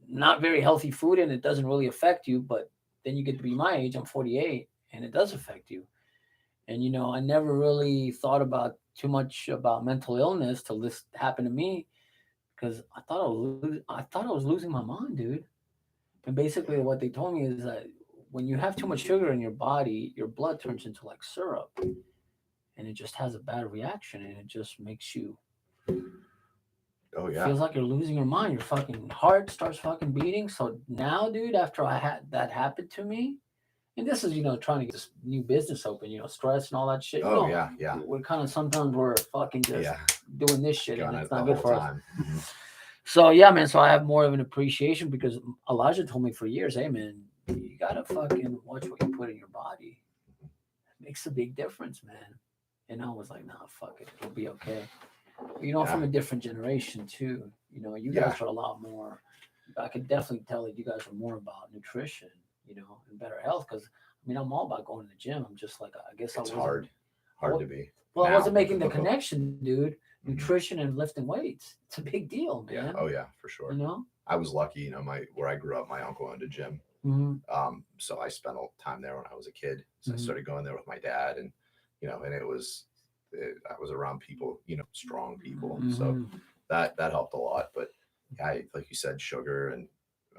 not very healthy food and it doesn't really affect you, but then you get to be my age, I'm 48, and it does affect you. And I never really thought about too much about mental illness till this happened to me because I thought I was losing my mind, dude. And basically, Yeah. what they told me is that when you have too much sugar in your body, your blood turns into like syrup, and it just has a bad reaction, and it just makes you Oh yeah. feels like you're losing your mind. Your fucking heart starts fucking beating. So now, dude, after I had that happen to me, and this is trying to get this new business open, stress and all that shit. Oh yeah. Yeah. We're kind of sometimes we're fucking just Yeah. doing this shit, and Gone it's it the not good whole for us. time. Hmm. So yeah, man. So I have more of an appreciation because Elijah told me for years, hey man, you gotta fucking watch what you put in your body. It makes a big difference, man. And I was like, nah, fuck it, it'll be okay. I'm from Yeah. a different generation too. You Yeah. guys are a lot more. I could definitely tell that you guys are more about nutrition, and better health. Because I'm all about going to the gym. I'm just like, I guess I It's wasn't. I hard wa- to be well, I wasn't now. making the connection, dude. Hmm. Nutrition and lifting weights. It's a big deal, Yeah. man. Oh yeah, for You sure. know. I was lucky, my where I grew up, my uncle owned a gym. Mm-hmm. So I spent a time there when I was a kid. So I Mm-hmm. started going there with my dad, and and I was around people, strong people. So Mm-hmm. that helped a lot. But yeah, like you said, sugar and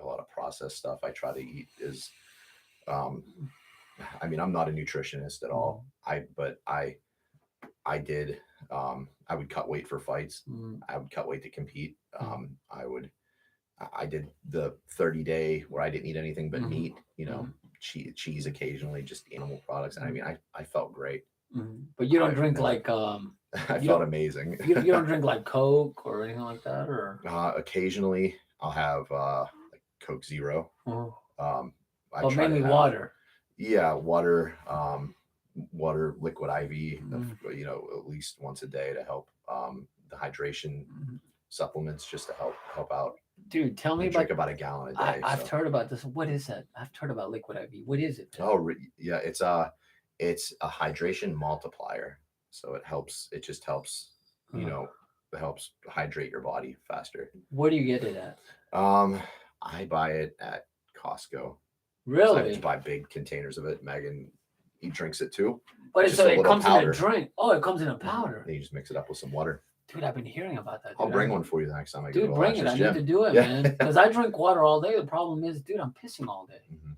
a lot of processed stuff I try to eat is, um, I mean, I'm not a nutritionist at all. I did, I would cut weight for fights. Mm-hmm. I would cut weight to compete. I did the 30-day where I didn't eat anything but Mm-hmm. meat, cheese occasionally, just animal products. And I mean, I felt great. Mm-hmm. But you don't I drink never, like I you felt don't amazing. you don't drink like Coke or anything like that, or Occasionally I'll have like Coke Zero. oh, Um, I but try to mainly have, water. yeah, water, liquid IV, Mm-hmm. at least once a day to help, the hydration Mm-hmm. supplements, just to help out. Dude, tell me I drink about. about a gallon a day. I've So, heard about this. What is that? I've heard about liquid IV. What is it, man? oh yeah, it's a hydration multiplier. So it just helps, you Uh, know, it helps hydrate your body faster. where do you get it at? Um, I buy it at Costco. So I just Really? buy big containers of it. Megan, he drinks it too. But It's it's so just a it little comes in a powder. drink. Oh, it comes in a Hmm. powder. Then you just mix it up with some water. Dude, I've been hearing about that, I'll dude. bring one for you the next time I go to Dude, bring it. Elijah's I need to gym. do it, Yeah. man. Because I drink water all day. The problem is, dude, I'm pissing all day. Hmm.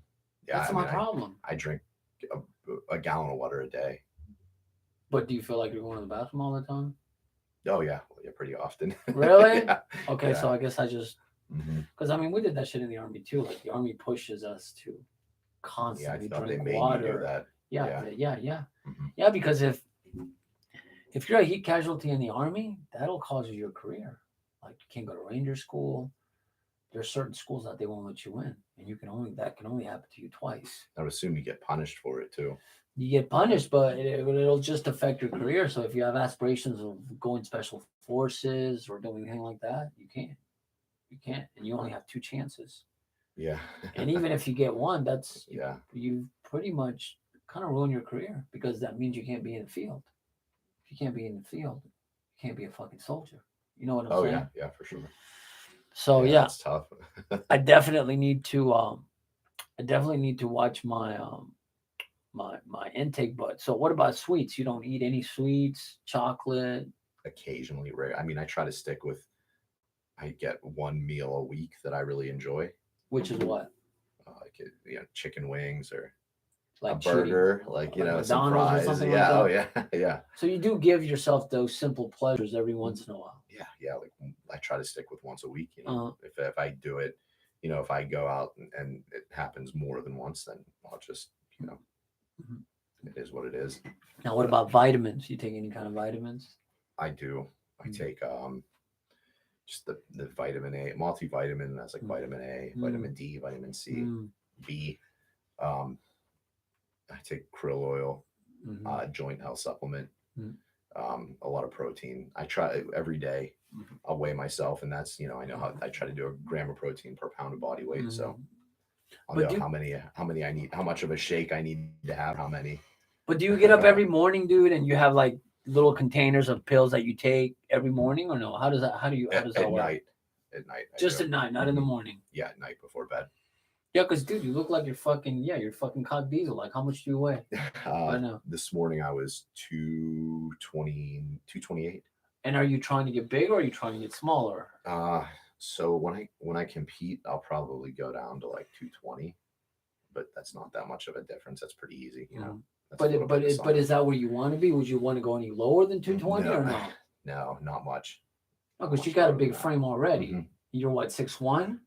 Yeah. That's I my mean, problem. I drink a gallon of water a day. But do you feel like you're going to the bathroom all the time? Oh yeah, yeah, pretty often. Really? Yeah, Okay, yeah. so I guess I just Hmm. because we did that shit in the army too. Like the army pushes us to Yeah, I constantly thought they drink made you do water. that. Yeah, Yeah. yeah. Hmm. Yeah, because if you're a heat casualty in the army, that'll cause you your career. Like you can't go to ranger school. There's certain schools that they won't let you in, and that can only happen to you twice. I would assume you get punished for it too. You get punished, but it'll just affect your career. So if you have aspirations of going special forces or doing anything like that, you can't. You can't, and you only have two chances. Yeah. And even if you get one, that's Yeah. you pretty much kind of ruin your career because that means you can't be in the field. If you can't be in the field, you can't be a fucking soldier. You know what I'm Oh saying? yeah, yeah, for sure. So Yeah, yeah, that's tough. I definitely need to watch my intake. But so what about sweets? You don't eat any sweets, chocolate, Occasionally, rare. I mean, I try to stick with. I get one meal a week that I really enjoy, which is what like chicken wings or a like cheating, burger, like some McDonald's or fries. something like Yeah. Oh that. yeah. Yeah. So you do give yourself those simple pleasures every once in a while. Yeah. Yeah. Like I try to stick with once a week. Uh, If I do it, if I go out and it happens more than once, then I'll just mhm. it is what it is. Now, what about vitamins? You take any kind of vitamins? I do. I Mm, take just the vitamin A multivitamin. That's like mm, vitamin A, mm, vitamin D, vitamin C, mm, B. Um, I take krill oil, mhm, joint health supplement, mm, a lot of protein. I try every day. mhm, I'll weigh myself, and that's I know how I try to do a gram of protein per pound of body weight. So mhm. I'll But know do how many I need, how much of a shake I need to have, how many. but do you get up every morning, dude, and you have like little containers of pills that you take every morning, or no? How does that At work? night. At night I Just do. at night, not in the Hmm. morning. Yeah, at night before bed. Yeah, because dude, you look like you're fucking cock diesel. Like, how much do you weigh Uh, right now? this morning I was 220, 228. And are you trying to get bigger or are you trying to get smaller? So when I compete, I'll probably go down to like 220, but that's not that much of a difference. That's pretty easy, you know. Mhm. That's a little bit of But sign. is that where you want to be? Would you want to go any lower than 220 No, or no? no, not much. No, Not because you much got a lower than big that. frame already. Hmm. You're what, 6'1"?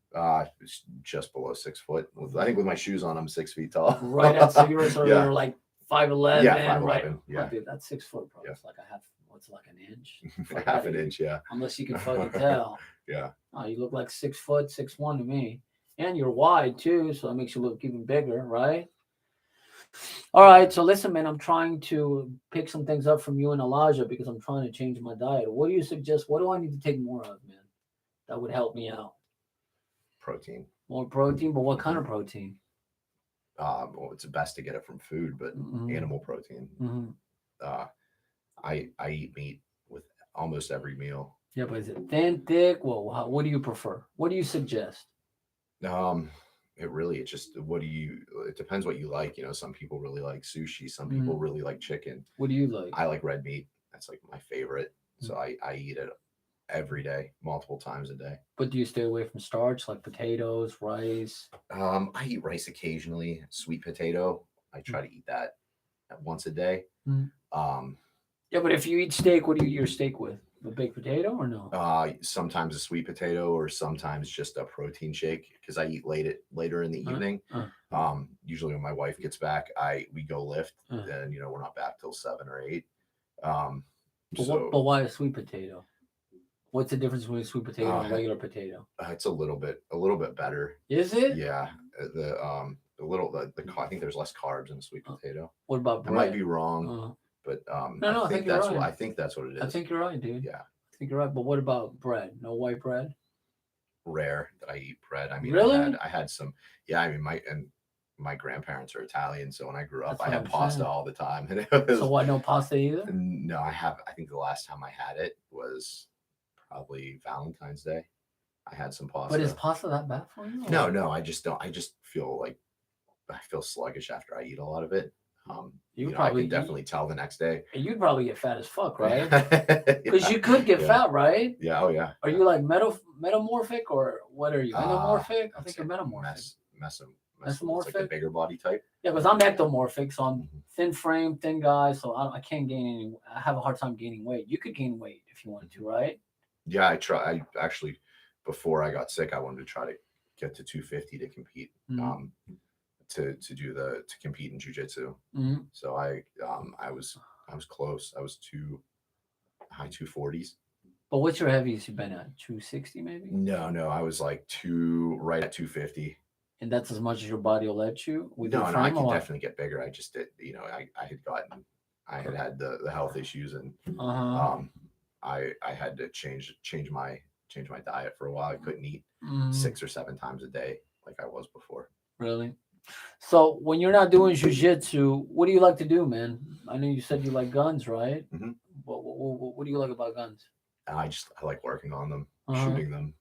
It's just below 6 foot. I think with my shoes on, I'm 6 feet tall. Right at so Yeah, you're like 5'11", yeah, five right? eleven. Oh, Yeah, dude, that's 6 foot, bro. yeah, It's like a half. What's like an inch? Fuck half out of an here. inch. Yeah, Unless you can fucking tell. yeah. Oh, you look like 6 foot, 6'1" to me, and you're wide too, so that makes you look even bigger, right? All right, so listen, man, I'm trying to pick some things up from you and Elijah because I'm trying to change my diet. What do you suggest? What do I need to take more of, man? That would help me out. Protein. More protein, but what kind Hmm. of protein? Well, it's best to get it from food, but Hmm. animal protein. Hmm. Uh, I eat meat with almost every meal. Yeah, but is it thin, thick? Well, what do you prefer? What do you suggest? Um, it just what do you? It depends what you like. You know, some people really like sushi. Some people Mm. really like chicken. What do you like? I like red meat. That's like my favorite. Mm. So I eat it every day, multiple times a day. But do you stay away from starch like potatoes, rice? I eat rice occasionally. Sweet potato. I Mm. try to eat that once a day. Mm. Um, Yeah, but if you eat steak, what do you eat your steak with? A baked potato or no? Sometimes a sweet potato or sometimes just a protein shake because I eat later in the Uh, evening. uh, Usually when my wife gets back, we go lift, uh. and we're not back till 7 or 8. Um, But so why a sweet potato? What's the difference between a sweet potato uh, and a regular potato? it's a little bit better. Is it? Yeah, I think there's less carbs in a sweet Uh, potato. what about I might bread? be wrong, Uh, but no, no, I think you're right. I think that's what it I is. think you're right, dude. Yeah, I think you're right. But what about bread? No white bread? rare that I eat bread. I mean, Really? I had some. Yeah, I mean, my grandparents are Italian, so when I grew up, That's I what had I'm pasta saying. all the time, and it So was what? No pasta either? no. I think the last time I had it was probably Valentine's Day. I had some But is pasta. pasta that bad for you? No, Or no, I just don't. I just feel like I feel sluggish after I eat a lot of it. you I probably can definitely tell the next day. you'd probably get fat as fuck, right? Because Yeah, you could get yeah, fat, right? yeah. Oh yeah, Are yeah. you like metamorphic or what are you? Endomorphic? I I'd think say you're metamorphic. it's like the Mesomorphic? bigger body type. Yeah, because I'm ectomorphic, so I'm Mhm, thin frame, thin guy, so I can't gain any. I have a hard time gaining weight. You could gain weight if you wanted mhm. to, right? Yeah, I actually before I got sick, I wanted to try to get to 250 to compete. Mm-hmm. To compete in jujitsu. Mm-hmm. So I was close. I was high 240s. But what's your heaviest you've been at? 260 maybe? No, no, I was like right at 250. And that's as much as your body will let you with your No, no, I frame or could what? definitely get bigger. I just did, I had the health issues, and Uh-huh. um, I had to change my diet for a while. I couldn't eat Mm, 6 or 7 times a day like I was before. really? So when you're not doing jujitsu, what do you like to do, man? I know you said you like guns, right? Hmm. What do you like about guns? I like working on them, Uh-huh. shooting them.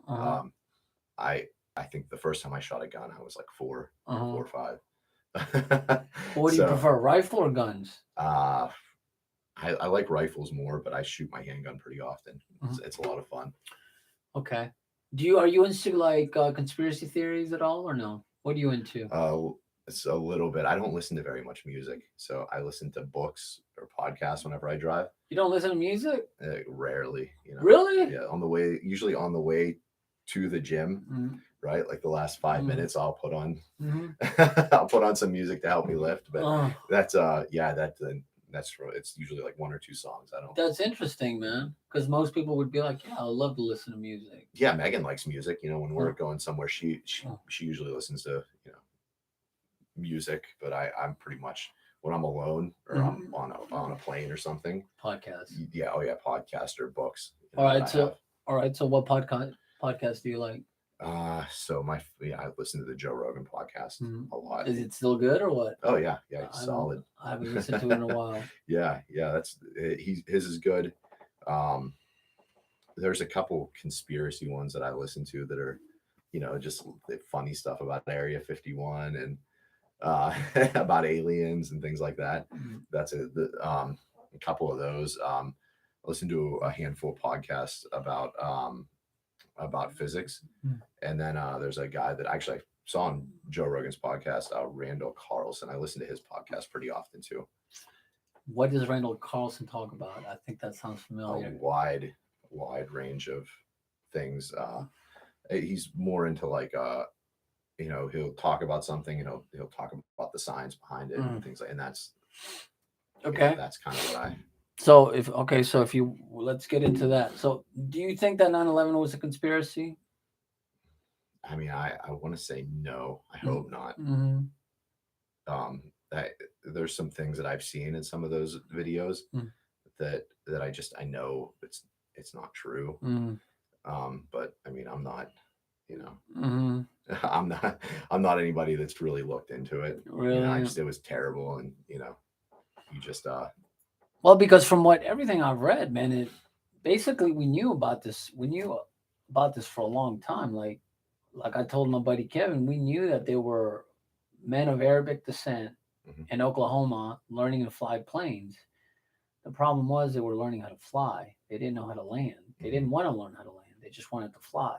Uh-huh. I I think the first time I shot a gun, I was like Uh-huh. four or five. But what do you So prefer, rifle or guns? uh, I like rifles more, but I shoot my handgun pretty often. Uh-huh. It's a lot of fun. Okay. Are you into like conspiracy theories at all or no? What are you into? Uh, it's a little bit. I don't listen to very much music, so I listen to books or podcasts whenever I drive. You don't listen to music? Rarely, Really? Yeah, usually on the way to the gym, Mm-hmm. right? Like the last 5 minutes, I'll put on Mm-hmm. I'll put on some music to help me lift. But Oh, that's it's usually like 1 or 2 songs. I don't. that's interesting, man. Because most people would be like, "Yeah, I love to listen to music." Yeah, Megan likes music. When we're Oh, going somewhere, oh. she usually listens to music. But I'm pretty much when I'm alone or I'm Mhm. on a plane or something. Podcasts. Yeah, oh yeah, podcast or books. All That right, I have. so what podcast do you like? So I listen to the Joe Rogan podcast Mhm. a lot. Is it still good or what? Oh yeah, yeah, he's I haven't solid. I haven't listened to it in a while. Yeah, yeah, his is good. Um, there's a couple conspiracy ones that I listen to that are, just funny stuff about Area 51 and about aliens and things like that. Mhm. That's a couple of those. I listen to a handful of podcasts about physics, Mm. and then there's a guy that actually I saw on Joe Rogan's podcast, Randall Carlson. I listen to his podcast pretty often too. What does Randall Carlson talk about? I think that sounds A familiar. wide range of things. He's more into like he'll talk about something and he'll talk about the science behind it and Mm. things like, and Okay. that's kind of what I. So if you let's get into that. So do you think that 9/11 was a conspiracy? I mean, I want to say no. I hope not. Mm-hmm. Um, I, there's some things that I've seen in some of those videos that I know it's not true. Mm-hmm. But I mean, I'm not, you know, Mm-hmm. I'm not anybody that's really looked into it. I Really? just it was terrible, and you just Well, because from what everything I've read, man, it basically we knew about this. We knew about this for a long time. Like I told my buddy Kevin, we knew that there were men of Arabic descent mhm, in Oklahoma learning to fly planes. The problem was they were learning how to fly. They didn't know how to land. They mhm, didn't want to learn how to land. They just wanted to fly.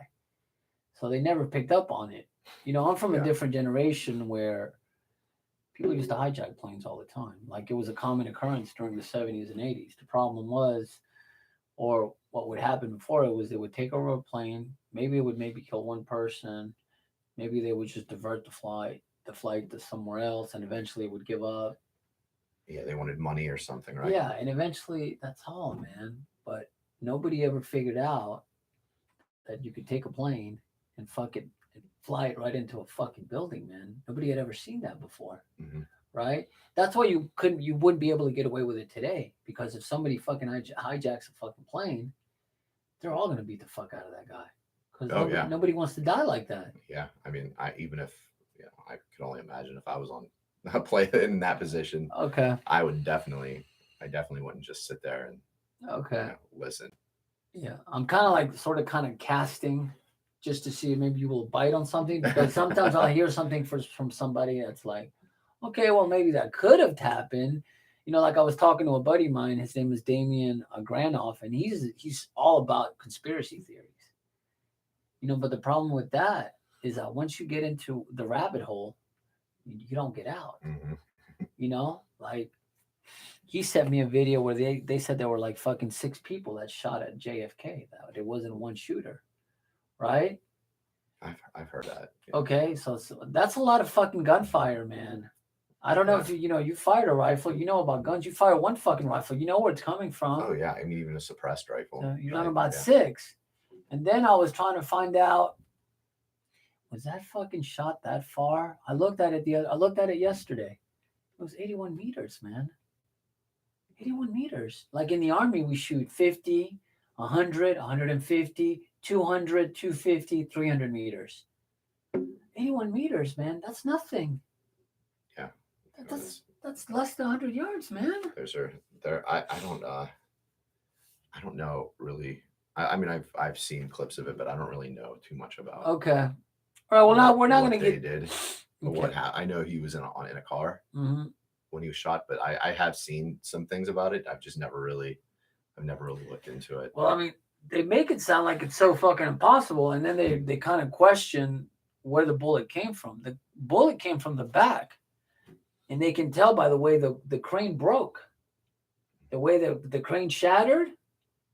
So they never picked up on it. I'm from a yeah, different generation where people used to hijack planes all the time. Like it was a common occurrence during the 70s and 80s. The problem was, or what would happen before it was they would take over a plane. Maybe it would maybe kill one person. Maybe they would just divert the flight to somewhere else, and eventually it would give up. yeah. They wanted money or something, right? Yeah, and eventually that's all, man. But nobody ever figured out that you could take a plane and and fly it right into a fucking building, man. Nobody had ever seen that before, Hmm. right? That's why you wouldn't be able to get away with it today because if somebody fucking hijacks a fucking plane, they're all gonna beat the fuck out of that guy because Oh nobody yeah, nobody wants to die like that. yeah. I mean, I even if I could only imagine if I was on a play in that position, Okay, I definitely wouldn't just sit there and okay, listen. yeah. I'm kind of casting just to see if maybe you will bite on something because sometimes I'll hear something from somebody that's like, okay, well maybe that could have happened. Like I was talking to a buddy of mine. His name is Damien Granoff, and he's all about conspiracy theories. But the problem with that is that once you get into the rabbit hole, you don't get out. Hmm. Like he sent me a video where they said there were like fucking 6 people that shot at JFK. That it wasn't one shooter, right? I've heard that. Yeah, Okay, so that's a lot of fucking gunfire, man. I don't know yeah. if you fired a rifle. You know about guns. You fire one fucking rifle. You know where it's coming Oh from. yeah. I mean, even a suppressed rifle, So you're talking right? about Yeah. 6. And then I was trying to find out was that fucking shot that far? I looked at it yesterday. It was 81 meters, man. 81 meters. Like in the army, we shoot 50, 100, 150, 200, 250, 300 meters. 81 meters, man. That's nothing. Yeah. That, No, that's less than 100 yards, man. there's a there. I don't know really. I mean, I've seen clips of it, but I don't really know too much about Okay. All right. Well, now we're not going what to they get. did. Okay. I know he was in a car Hmm. when he was shot, but I have seen some things about it. I've never really looked into it. Well, I mean, they make it sound like it's so fucking impossible, and then they kind of question where the bullet came from. The bullet came from the back, and they can tell by the way the crane broke, the way the crane shattered.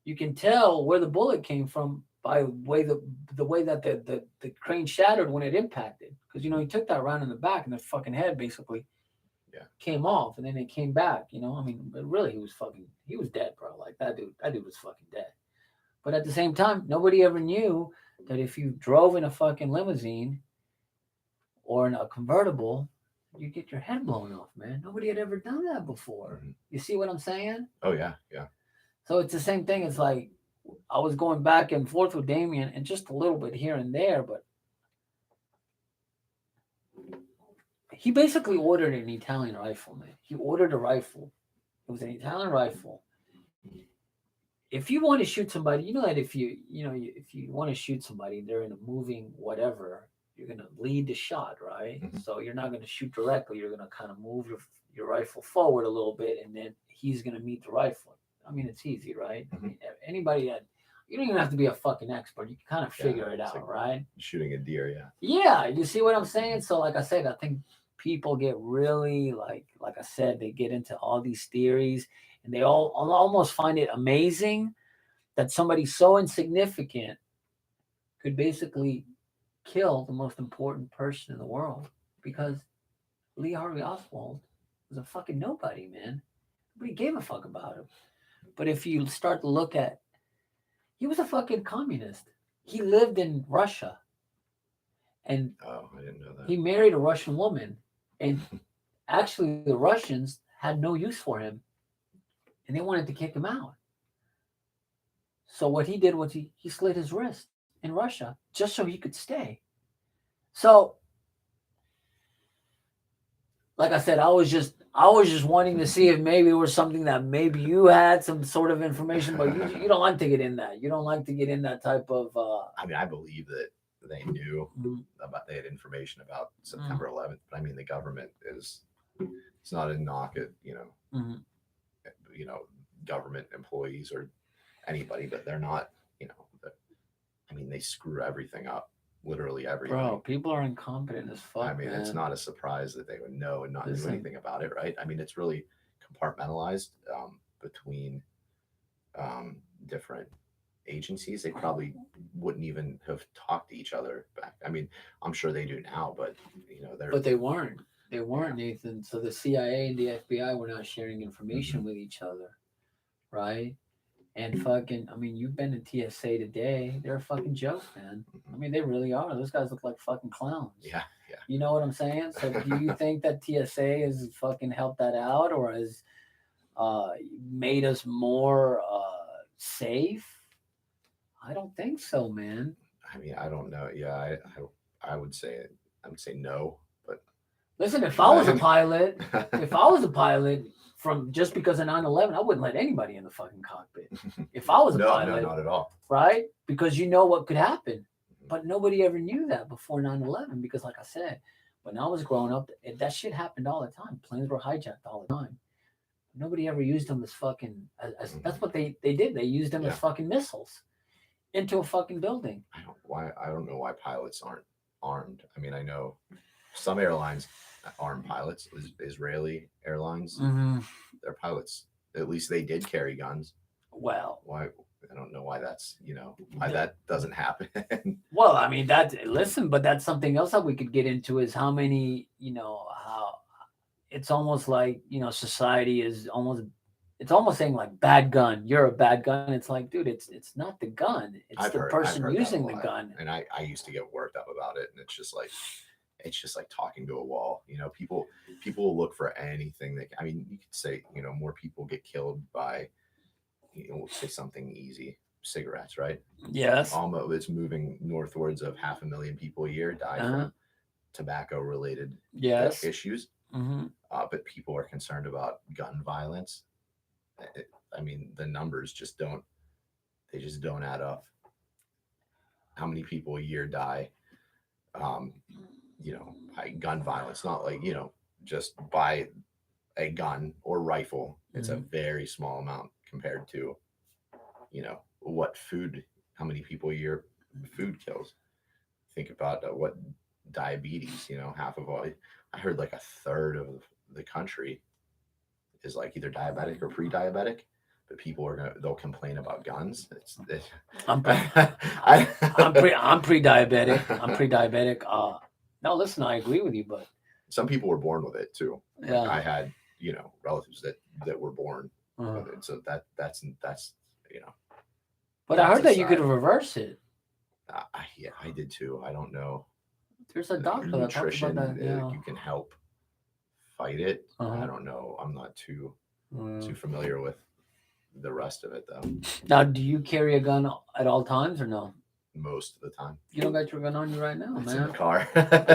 You can tell where the bullet came from by the way that the crane shattered when it impacted. Because he took that round in the back, and the fucking head basically Yeah. came off, and then it came back. I mean, but really, he was dead, bro. Like that dude was fucking dead. But at the same time, nobody ever knew that if you drove in a fucking limousine or in a convertible, you get your head blown off, man. Nobody had ever done that before. Hmm. You see what I'm saying? Oh yeah, yeah. So it's the same thing. It's like I was going back and forth with Damien and just a little bit here and there, but he basically ordered an Italian rifle, man. He ordered a rifle. It was an Italian rifle. If you want to shoot somebody, you know that if you want to shoot somebody, they're in a moving whatever, you're gonna lead the shot, right? Hmm. So you're not gonna shoot directly. You're gonna kind of move your rifle forward a little bit, and then he's gonna meet the rifle. I mean, it's easy, right? I Mhm. mean, anybody that you don't even have to be a fucking expert. You can kind of Yeah, figure it it's like out, right? shooting a deer. Yeah. Yeah, you see what I'm saying? So, like I said, I think people get really like I said, they get into all these theories, and they all almost find it amazing that somebody so insignificant could basically kill the most important person in the world because Lee Harvey Oswald was a fucking nobody, man. Nobody gave a fuck about him. But if you start to look at, he was a fucking communist. He lived in Russia and Oh, I didn't know that. he married a Russian woman. And actually, the Russians had no use for him and they wanted to kick him out. So what he did was he slit his wrist in Russia just so he could stay. So like I said, I was just wanting to see if maybe it was something that maybe you had some sort of information, but you don't like to get in that. You don't like to get in that type of I mean, I believe that they knew mm, about, they had information about mm, September 11th, but I mean, the government is, it's not a knock at, mm. you know, government employees or anybody, but they're not, you know, I mean, they screw everything up, literally Bro, everything. people are incompetent as I fuck, mean, it's man. not a surprise that they would know and not do Listen, anything about it, right? I mean, it's really compartmentalized between um, different agencies. They probably wouldn't even have talked to each other back. I mean, I'm sure they do now, but they're but they weren't. They yeah. weren't, Nathan. So the CIA and the FBI were not sharing Hmm. information with each other, right? And fucking, I mean, you've been in TSA today. They're a fucking joke, man. I Hmm. mean, they really are. Those guys look like fucking clowns. Yeah, You know what I'm saying? So do you think that TSA has fucking helped that out or has uh, made us more safe? I don't think so, man. I mean, I don't know. Yeah, I would say it. I would say no, but Listen, if I was a but pilot, if I was a pilot from just because of 9/11, I wouldn't let anybody in the fucking cockpit. If I was a no, no, pilot, not at all. right? Because you know what could happen. Mhm. But nobody ever knew that before 9/11 because, like I said, when I was growing up, that shit happened all the time. Planes were hijacked all the time. Nobody ever used them as fucking, as Mhm. that's what they did. They used them as Yeah, fucking missiles into a fucking building. I don't know why pilots aren't armed. I mean, I know some airlines arm pilots. Israeli airlines, Hmm. their pilots, at least they did carry guns. Well, Why? I don't know why that's why that doesn't happen. well, I mean that. Listen, but that's something else that we could get into is how many, how it's almost like society is almost it's almost saying like bad gun, you're a bad gun. It's like, dude, it's not the gun, it's the I've person heard that a using the lot, gun. and I used to get worked up about it, and it's just like talking to a wall. People will look for anything that, I mean, you could say, more people get killed by, we'll say something easy, cigarettes, right? Yes. Almost, it's moving northwards of 500,000 people a year die Uh-huh. from tobacco related Yes. issues. Hmm. But people are concerned about gun violence. I mean, the numbers just don't, they just don't add up. How many people a year die, um, by gun violence? Not like, just by a gun or rifle. It's a Hmm. very small amount compared to, what food, how many people a year food kills. Think about what diabetes, half of all, I heard like a third of the country is like either diabetic or pre-diabetic, but people are they'll complain about guns. I'm pre- I, I'm pre-diabetic. I'm pre-diabetic. No, listen, I agree with you, but some people were born with it too. Like yeah. I had, relatives that were born uh, with it. So that's you know but I that's heard that you could aside. reverse it. Yeah, I did too. I don't know. There's a doctor that talks about Nutrition, that. Yeah. you can help fight it. I Uh-huh. don't know. I'm not too Mm. familiar with the rest of it though. Now, do you carry a gun at all times or no? Most of the time, You don't got your gun on you right now, it's in the man. car.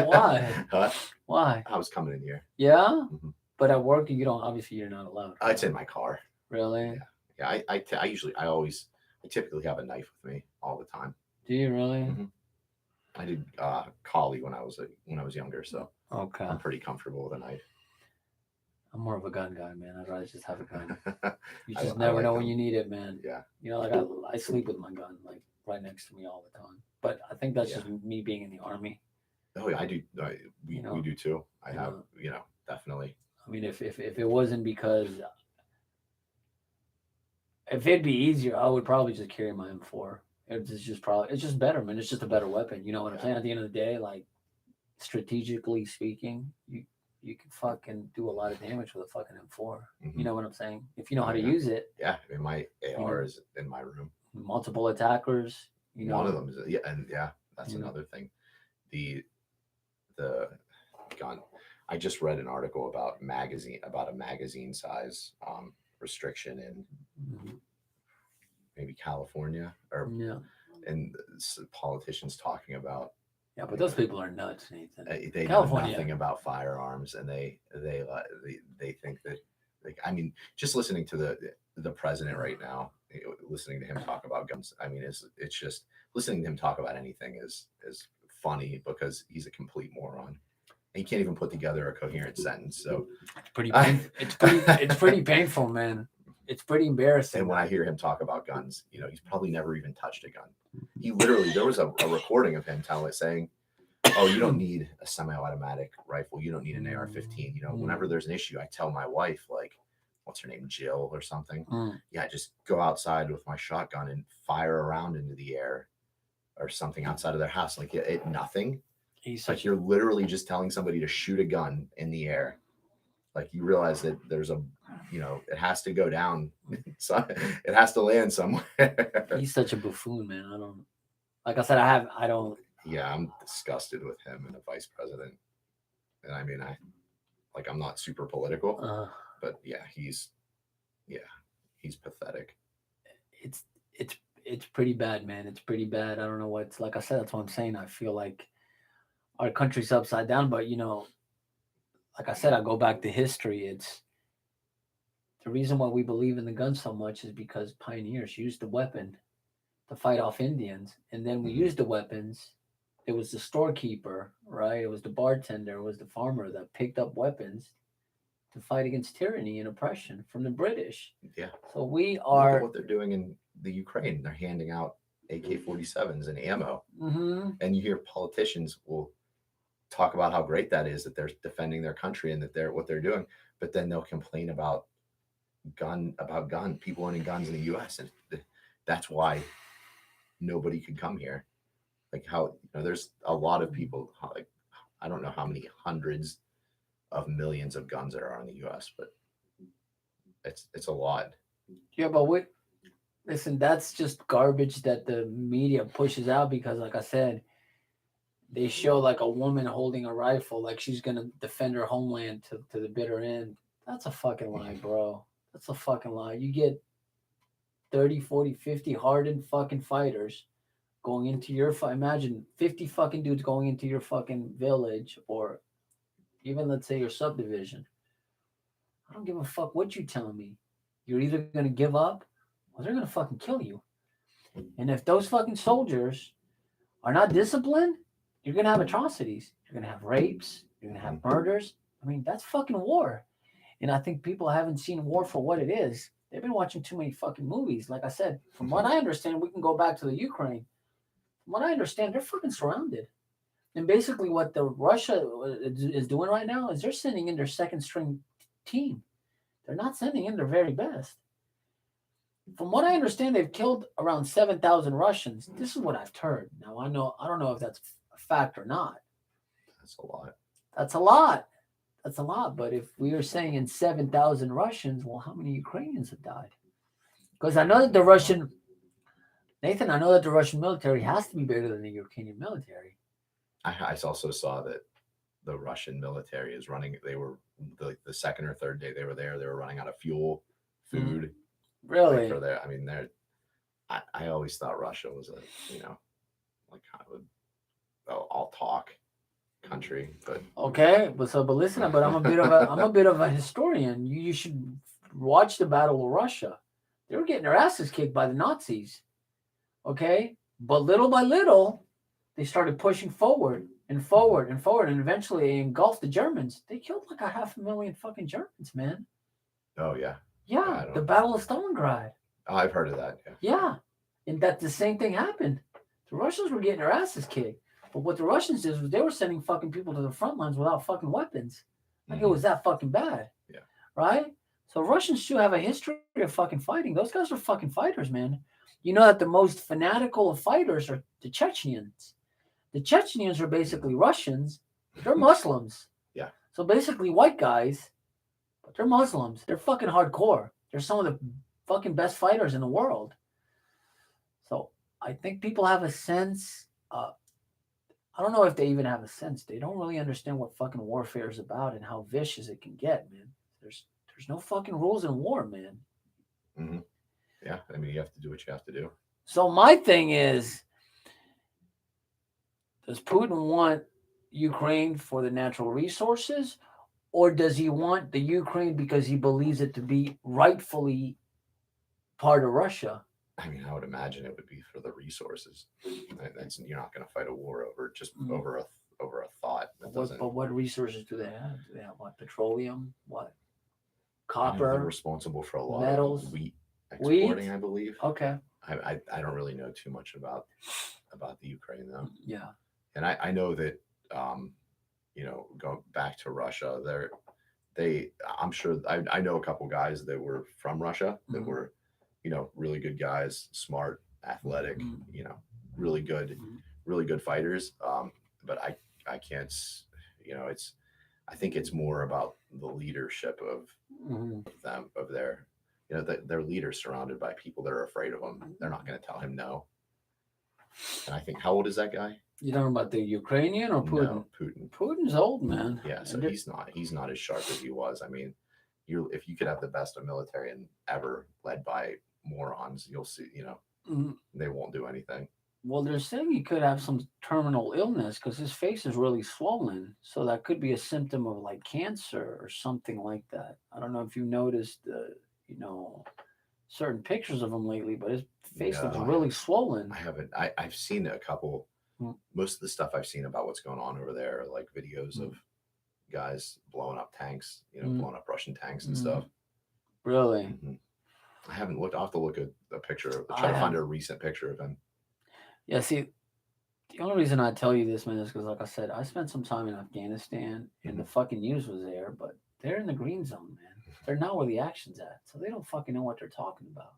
Why? Huh? Why? I was coming in here. Yeah, Hmm. but at work you don't. Obviously, you're not allowed. It's in my car. Really? Yeah, yeah. I usually, I typically have a knife with me all the time. Do you really? Hmm. I did collie when I was younger, so Okay. I'm pretty comfortable with a knife. I'm more of a gun guy, man. I'd rather just have a gun. You I, just I never like know when them. you need it, man. Yeah, Like I sleep with my gun like right next to me all the time. But I think that's yeah. just me being in the army. Oh, yeah, I do. You We know, do too. I you have, know. definitely. I mean, if it wasn't because if it'd be easier, I would probably just carry my M4. It's just better, man. It's just a better weapon. You know what I'm Yeah. saying? At the end of the day, like strategically speaking, you can fucking do a lot of damage with a fucking M4. You Hmm. know what I'm saying? If you know how Oh to yeah, use it, yeah. I mean, my you AR know, is in my room. multiple attackers, One of them is, yeah, and yeah, that's you know, another thing. The the gun. I just read an article about a magazine size restriction in mhm, maybe California, or yeah, and politicians talking about, yeah. But you those know, people are nuts, Nathan. they know California, nothing about firearms, and they think that, like, I mean, just listening to the president right now, listening to him talk about guns, I mean, it's just listening to him talk about anything is funny because he's a complete moron. He can't even put together a coherent sentence. So it's pretty painful. It's pretty painful, man. It's pretty embarrassing. and when I hear him talk about guns, he's probably never even touched a gun. He literally, there was a recording of him saying, "Oh, you don't need a semi-automatic rifle. You don't need an AR-15. Whenever there's an issue, I tell my wife, like, what's her name, Jill or something. Mm. Yeah, just go outside with my shotgun and fire around into the air or something outside of their house. Like nothing. He's Like such you're literally just telling somebody to shoot a gun in the air. Like you realize that it has to go down. So it has to land somewhere. he's such a buffoon, man. I don't like I said. I don't. Yeah, I'm disgusted with him and the vice president. And I mean, I'm not super political, Uh, but yeah, he's pathetic. it's it's it's pretty bad, man. It's pretty bad. I don't know what's like I said. That's what I'm saying. I feel like our country's upside down. But like I said, I go back to history. It's the reason why we believe in the gun so much is because pioneers used the weapon to fight off Indians, and then we Hmm. used the weapons. It was the storekeeper, right? It was the bartender, it was the farmer that picked up weapons to fight against tyranny and oppression from the British. Yeah, So we look at are. what they're doing in the Ukraine. They're handing out AK-47s and ammo, Mm-hmm. and you hear politicians will talk about how great that is that they're defending their country and that they're what they're doing, but then they'll complain about gun people owning guns in the U.S. and that's why nobody could come here. Like how there's a lot of people, like I don't know how many hundreds of millions of guns there are in the U.S., but it's a lot. Yeah, but listen, that's just garbage that the media pushes out because, like I said, they show like a woman holding a rifle, like she's gonna defend her homeland to the bitter end. That's a fucking lie, bro. That's a fucking lie. You get 30, 40, 50 hardened fucking fighters going into your imagine 50 fucking dudes going into your fucking village or even let's say your subdivision. I don't give a fuck what you telling me. You're either gonna give up or they're gonna fucking kill you. And if those fucking soldiers are not disciplined, you're gonna have atrocities. You're gonna have rapes. You're gonna have Mhm. murders. I mean, that's fucking war. And I think people haven't seen war for what it is. They've been watching too many fucking movies. Like I said, from what I understand, we can go back to the Ukraine. From what I understand, they're fucking surrounded. And basically, what the Russia is doing right now is they're sending in their second string team. They're not sending in their very best. From what I understand, they've killed around 7,000 Russians. This is what I've heard. Now I don't know if that's a fact or not. That's a lot. That's a lot. That's a lot. But if we are saying in 7,000 Russians, well, how many Ukrainians have died? Because I know that the Russian Nathan, I know that the Russian military has to be bigger than the Ukrainian military. I also saw that the Russian military is running. They were the second or third day they were there. They were running out of fuel, Mm, food, like really? for their. I mean, they're. I always thought Russia was like kind of a all talk country, but Okay, but listen, but I'm a bit of a historian. You should watch the Battle of Russia. They were getting their asses kicked by the Nazis. Okay, but little by little, they started pushing forward and eventually they engulfed the Germans. They killed like a 500,000 fucking Germans, man. Oh yeah. Yeah, Yeah, I the don't. Battle of Stalingrad. Oh, I've heard of that. Yeah. Yeah, and that the same thing happened. The Russians were getting their asses kicked, but what the Russians did was they were sending fucking people to the front lines without fucking weapons. Like it Hmm. was that fucking bad, Yeah. right? So Russians too have a history of fucking fighting. Those guys are fucking fighters, man. You know that the most fanatical of fighters are the Chechens. The Chechens are basically Russians, but they're Muslims. Yeah. So basically white guys, but they're Muslims. They're fucking hardcore. They're some of the fucking best fighters in the world. So I think people have a sense. I don't know if they even have a sense. They don't really understand what fucking warfare is about and how vicious it can get, man. There's no fucking rules in war, man. Hmm. Yeah. I mean, you have to do what you have to do. So my thing is, does Putin want Ukraine for the natural resources, or does he want the Ukraine because he believes it to be rightfully part of Russia? I mean, I would imagine it would be for the resources. That's You're not going to fight a war over just Mm. over a thought. That doesn't. But what resources do they have? Do they have what? Petroleum? What? I know they're Copper? responsible for a lot Metals? of wheat Wheat? exporting, I believe. Okay. I don't really know too much about the Ukraine though, Yeah. and I know that um, going back to Russia, they I'm sure I know a couple guys that were from Russia that Mhm. were really good guys, smart, athletic, Mhm. you know, really good Mhm. really good fighters. But I can't it's I think it's more about the leadership Mhm. of them of their their leaders surrounded by people that are afraid of them. They're not going to tell him no. And I think, how old is that guy? You talking about the Ukrainian or Putin? No, Putin. Putin's old, man. Yeah, so And he's not as sharp as he was. I mean, you if you could have the best of military and ever led by morons, you'll see, Mhm. they won't do anything. Well, they're saying he could have some terminal illness because his face is really swollen. So that could be a symptom of like cancer or something like that. I don't know if you noticed, you know, certain pictures of him lately, but his face looks No, really swollen. I haven't. I've seen a couple. Mm, Most of the stuff I've seen about what's going on over there, are like videos mm, of guys blowing up tanks, mm, blowing up Russian tanks and mm. stuff. Really? Hmm. I haven't looked. I'll have to look at a picture. Try I to find have. a recent picture of him. Yeah, see, the only reason I tell you this, man, is because, like I said, I spent some time in Afghanistan and Hmm. the fucking news was there, but they're in the green zone, man. They're not where the action's at. So they don't fucking know what they're talking about.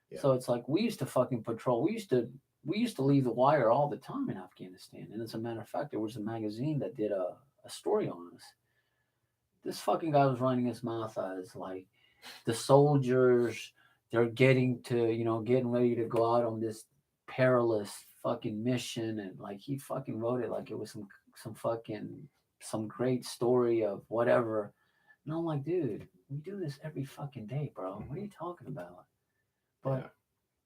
Yeah. So it's like we used to fucking patrol. We used to leave the wire all the time in Afghanistan. And as a matter of fact, there was a magazine that did a story on us. This fucking guy was running his mouth as like the soldiers, they're getting ready to go out on this perilous fucking mission, and like he fucking wrote it like it was some great story of whatever. And I'm like, dude, we do this every fucking day, bro. What are Hmm. you talking about? But Yeah,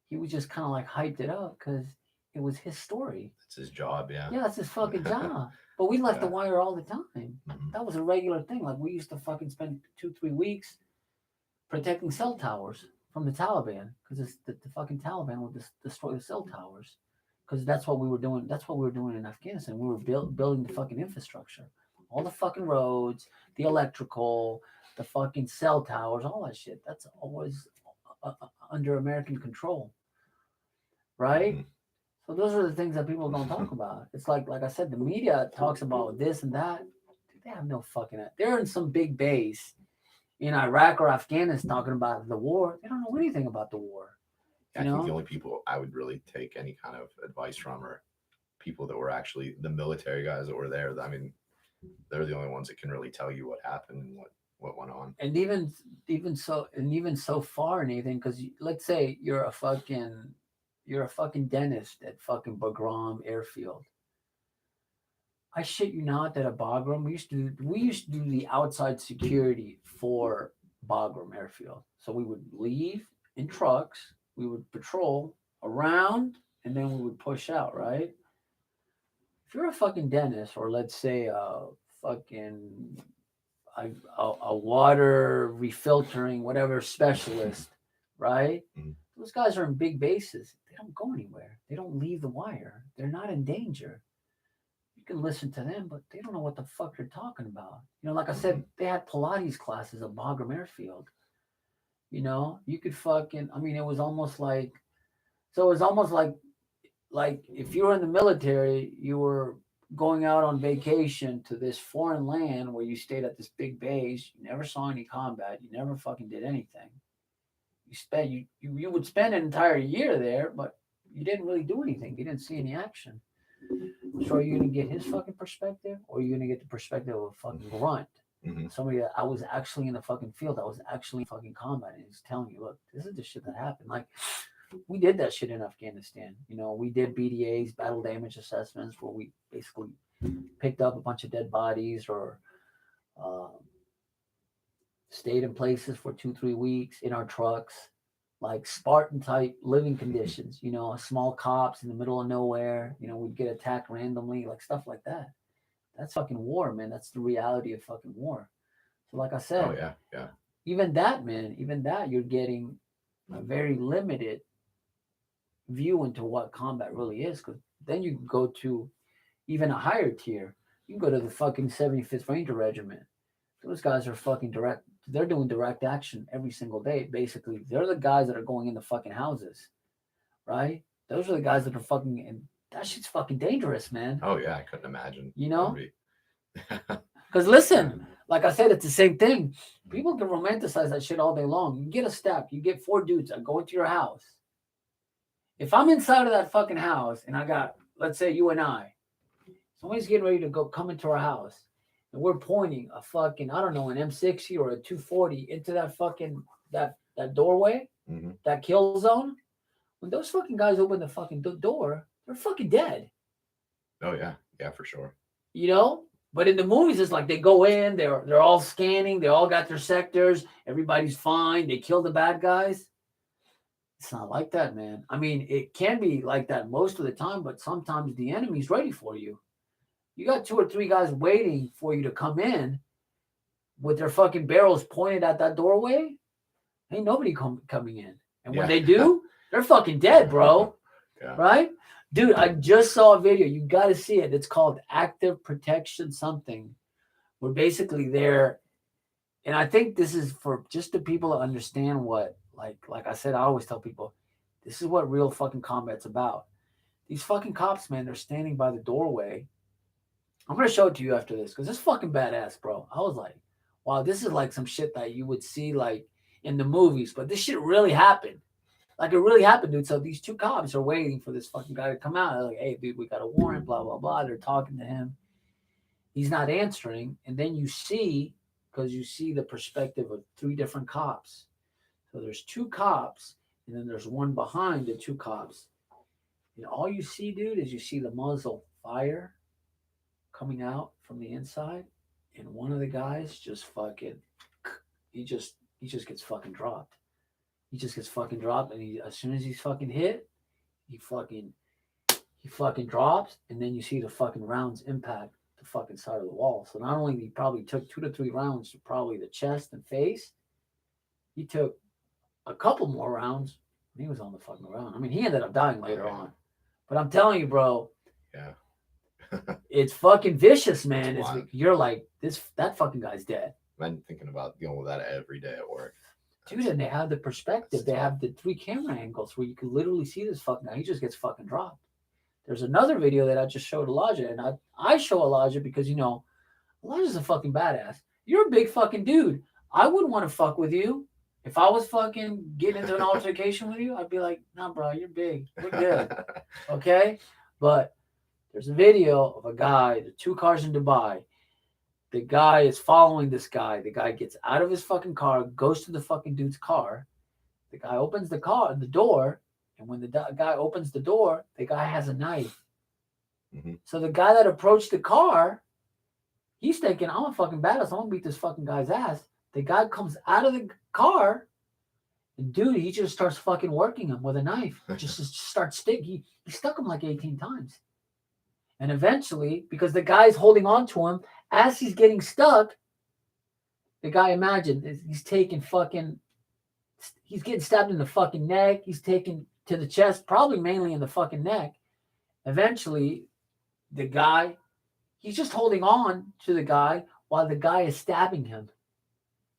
he was just kind of like hyped it up because it was his story. it's his job. Yeah. Yeah, it's his fucking job. But we left the Yeah. wire all the time. Hmm. That was a regular thing. Like we used to fucking spend 2 3 weeks protecting cell towers from the Taliban because the fucking Taliban would destroy the cell towers because that's what we were doing. That's what we were doing in Afghanistan. We were building the fucking infrastructure, all the fucking roads, the electrical, the fucking cell towers, all that shit. That's always under American control, right? Hmm. So those are the things that people don't talk about. It's like I said, the media talks about this and that. Dude, they have no fucking. They're in some big base in Iraq or Afghanistan talking about the war. They don't know anything about the war. I You think the know? only people I would really take any kind of advice from are people that were actually the military guys that were there. I mean, they're the only ones that can really tell you what happened and what went on. And even so far, Nathan, because let's say you're a fucking dentist at fucking Bagram Airfield. I shit you not that at Bagram we used to do the outside security for Bagram Airfield. So we would leave in trucks, we would patrol around, and then we would push out, right? If you're a fucking dentist, or let's say fucking a water refiltering whatever specialist, right? Mhm. Those guys are in big bases. They don't go anywhere. They don't leave the wire. They're not in danger. can listen to them, but they don't know what the fuck they're talking about. Like I said, they had Pilates classes at Bagram Airfield. You could fucking. I mean, it was almost like. So it was almost like if you were in the military, you were going out on vacation to this foreign land where you stayed at this big base. You never saw any combat. You never fucking did anything. You would spend an entire year there, but you didn't really do anything. You didn't see any action. So are you gonna get his fucking perspective, or are you gonna get the perspective of a fucking grunt? Mm-hmm. Somebody that I was actually in the fucking field. I was actually in fucking combat, and he's telling you, look, this is the shit that happened. Like we did that shit in Afghanistan. We did BDAs, battle damage assessments, where we basically picked up a bunch of dead bodies or uh, stayed in places for 2-3 weeks in our trucks, like Spartan type living conditions, small cops in the middle of nowhere, we'd get attacked randomly, like stuff like that. That's fucking war, man. That's the reality of fucking war. So, like I said, Oh yeah, yeah. even that, man, even that, you're getting a very limited view into what combat really is. Because then you can go to even a higher tier. You can go to the fucking 75th Ranger Regiment. Those guys are fucking direct. They're doing direct action every single day. Basically, they're the guys that are going into fucking houses, right? Those are the guys that are fucking. And that shit's fucking dangerous, man. Oh yeah, I couldn't imagine. Because listen, like I said, it's the same thing. People can romanticize that shit all day long. You get a stack, you get 4 dudes that go into your house. If I'm inside of that fucking house and I got, let's say you and I, somebody's getting ready to come into our house, and we're pointing a fucking, I don't know, an M60 or a 240 into that fucking that doorway, that kill zone. When those fucking guys open the fucking door, they're fucking dead. Oh yeah, yeah, for sure. But in the movies, it's like they go in, they're all scanning, they all got their sectors, everybody's fine, they kill the bad guys. It's not like that, man. I mean, it can be like that most of the time, but sometimes the enemy's ready for you. You got 2 or 3 guys waiting for you to come in with their fucking barrels pointed at that doorway. Ain't nobody coming in. And when they do, they're fucking dead, bro. Yeah. Right? Dude, I just saw a video. You got to see it. It's called Active Protection something. Where basically they're, and I think this is for just the people to understand what, like I said, I always tell people, this is what real fucking combat's about. These fucking cops, man, they're standing by the doorway. I'm going to show it to you after this because it's fucking badass, bro. I was like, wow, this is like some shit that you would see like in the movies, but this shit really happened. Like it really happened, dude. So these 2 cops are waiting for this fucking guy to come out. They're like, hey, dude, we got a warrant, blah, blah, blah. They're talking to him. He's not answering. And then you see, because you see the perspective of 3 different cops. So there's 2 cops, and then there's one behind the 2 cops. And all you see, dude, is you see the muzzle fire coming out from the inside. And one of the guys just fucking, he just gets fucking dropped. He just gets fucking dropped, and as soon as he's fucking hit, he fucking drops, and then you see the fucking rounds impact the fucking side of the wall. So not only he probably took 2 to 3 rounds to probably the chest and face, he took a couple more rounds when he was on the fucking ground. I mean, he ended up dying later on. But I'm telling you, bro. Yeah. It's fucking vicious, man. It's like, you're like, that fucking guy's dead. I'm thinking about dealing with that every day at work. Dude, and they have the perspective. They have the 3 camera angles where you can literally see this fucking guy. He just gets fucking dropped. There's another video that I just showed Elijah, and I show Elijah because, Elijah's a fucking badass. You're a big fucking dude. I wouldn't want to fuck with you. If I was fucking getting into an altercation with you, I'd be like, nah, bro, you're big. We're good. Okay? But there's a video of a guy, the 2 cars in Dubai. The guy is following this guy. The guy gets out of his fucking car, goes to the fucking dude's car. The guy opens the door, and when the guy opens the door, the guy has a knife. Mm-hmm. So the guy that approached the car, he's thinking, I'm a fucking badass. I'm going to beat this fucking guy's ass. The guy comes out of the car, and dude, he just starts fucking working him with a knife. Just starts sticking. He stuck him like 18 times. And eventually, because the guy's holding on to him, as he's getting stuck, the guy, imagine, he's getting stabbed in the fucking neck. He's taken to the chest, probably mainly in the fucking neck. Eventually, the guy He's just holding on to the guy while the guy is stabbing him.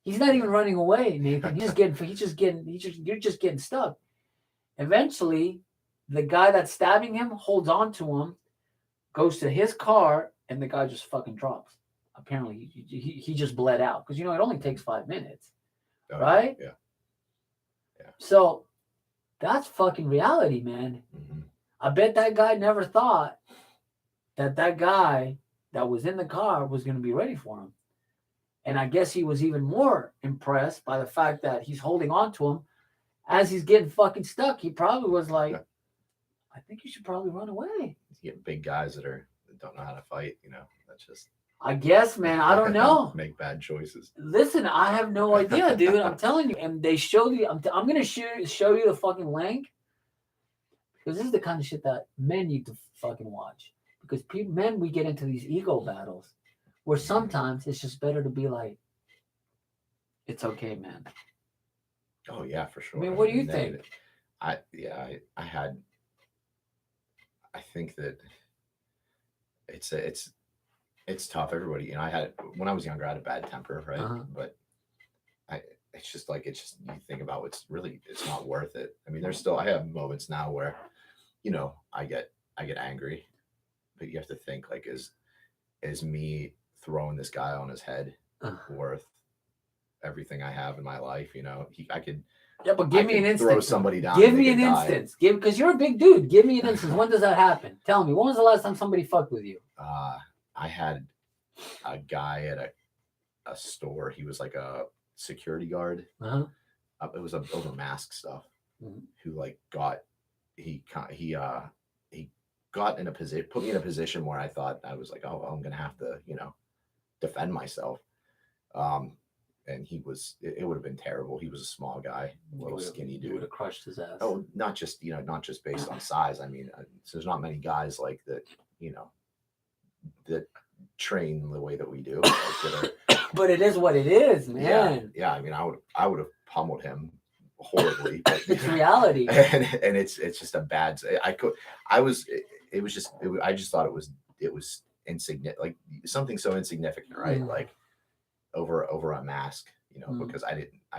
He's not even running away, Nathan. You're just getting stuck. Eventually, the guy that's stabbing him holds on to him, goes to his car, and the guy just fucking drops. Apparently, he just bled out because, it only takes 5 minutes, Oh, right? Yeah. Yeah. So that's fucking reality, man. Mm-hmm. I bet that guy never thought that guy that was in the car was going to be ready for him. And I guess he was even more impressed by the fact that he's holding on to him as he's getting fucking stuck. He probably was like, I think you should probably run away. You get big guys that don't know how to fight, that's just. I guess, man. I don't know. Make bad choices. Listen, I have no idea, dude. I'm telling you. And they showed you. I'm going to show you the fucking link. Because this is the kind of shit that men need to fucking watch. Because men, we get into these ego battles where sometimes it's just better to be like, it's okay, man. Oh, yeah, for sure. I mean, what do you think? I think that it's tough. Everybody, when I was younger, I had a bad temper, right? Uh-huh. But it's just you think about it's not worth it. I mean, I have moments now where, I get angry, but you have to think is me throwing this guy on his head worth everything I have in my life? I could. Yeah, but give me an instance. Throw somebody down. Give me an instance. Because you're a big dude. Give me an instance. When does that happen? Tell me. When was the last time somebody fucked with you? I had a guy at a store. He was like a security guard. Uh-huh. It was over mask stuff. Mm-hmm. Who got in a position, put me in a position where I thought I was like, oh, I'm gonna have to, defend myself. And it would have been terrible. He was a small guy, little skinny dude. You would have crushed his ass. Oh, not just based on size. I mean, there's not many guys like that, that train the way that we do. But it is what it is, man. Yeah. I mean, I would have pummeled him horribly. But, it's reality. And it's just a bad. I just thought it was insignificant, like something so insignificant, right? Like over a mask, because I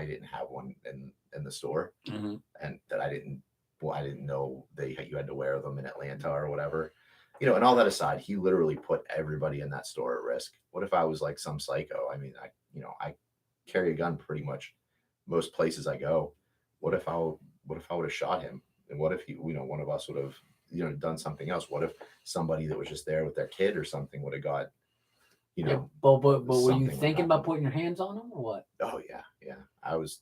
didn't have one in the store, and that I didn't know you had to wear them in Atlanta or whatever, and all that aside, he literally put everybody in that store at risk. What if I was like some psycho? I mean, I carry a gun pretty much most places I go. What if I would have shot him? And what if one of us would have, done something else? What if somebody that was just there with their kid or something would have got, but were you thinking about putting your hands on him or what? Oh yeah. I was.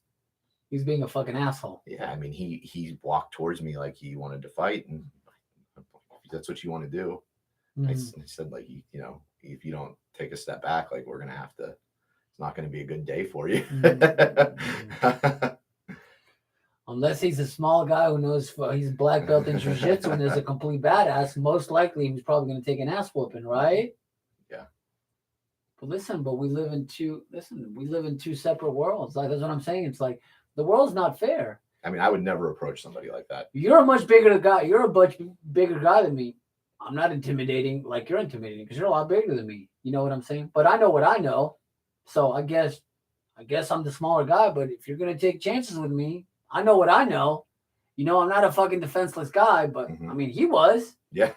He's being a fucking asshole. Yeah, I mean, he walked towards me like he wanted to fight, and if that's what you want to do. I said, like, if you don't take a step back, like, we're gonna have to. It's not gonna be a good day for you. Unless he's a small guy who knows he's black belt in jiu-jitsu and is a complete badass, most likely he's probably going to take an ass whooping, right? Yeah. But we live in two separate worlds. Like, that's what I'm saying. It's like the world's not fair. I mean, I would never approach somebody like that. You're a much bigger guy. You're a much bigger guy than me. I'm not intimidating like you're intimidating because you're a lot bigger than me. You know what I'm saying? But I know what I know. So I guess I'm the smaller guy, but if you're going to take chances with me, I know what I know. I'm not a fucking defenseless guy, but I mean, he was. Yeah.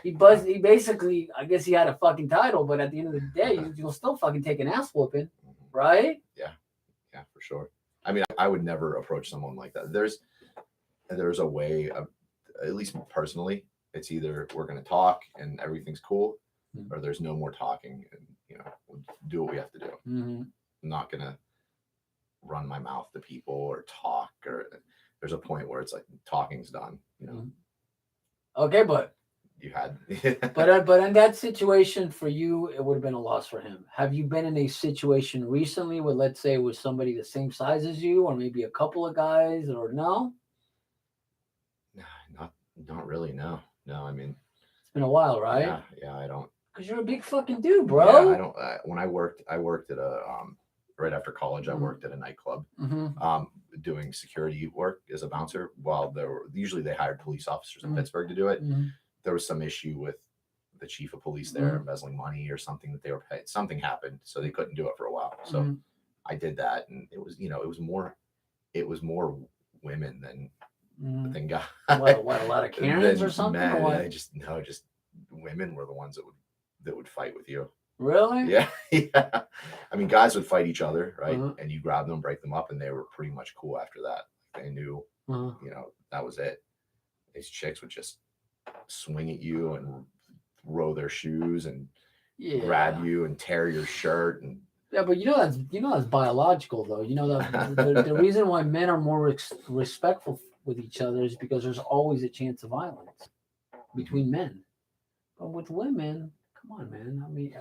He basically, I guess he had a fucking title, but at the end of the day, you'll still fucking take an ass whooping, right? Yeah. Yeah, for sure. I mean, I would never approach someone like that. There's a way of, at least personally, it's either we're going to talk and everything's cool, or there's no more talking and, we'll do what we have to do. I'm not going to run my mouth to people or talk, or there's a point where it's like talking's done, Okay, but you had but in that situation for you, it would have been a loss for him. Have you been in a situation recently where, let's say, was somebody the same size as you, or maybe a couple of guys, or no? Not really. No, I mean, it's been a while, right? Yeah, I don't, because you're a big fucking dude, bro. Yeah, I don't. When I worked at a right after college, I worked at a nightclub, doing security work as a bouncer. While usually they hired police officers in Pittsburgh to do it. There was some issue with the chief of police there embezzling money or something that they were paid. Something happened, so they couldn't do it for a while. So I did that, and it was it was more women than guys. What, a lot of Karens or something? Men. Or what? I just no, just women were the ones that would fight with you. Really? Yeah, yeah. I mean, guys would fight each other, right? Uh-huh. And you grab them, break them up, and they were pretty much cool after that. They knew, that was it. These chicks would just swing at you and throw their shoes and grab you and tear your shirt and. Yeah, but that's biological though. You know that the reason why men are more respectful with each other is because there's always a chance of violence between men. But with women, come on, man. I mean,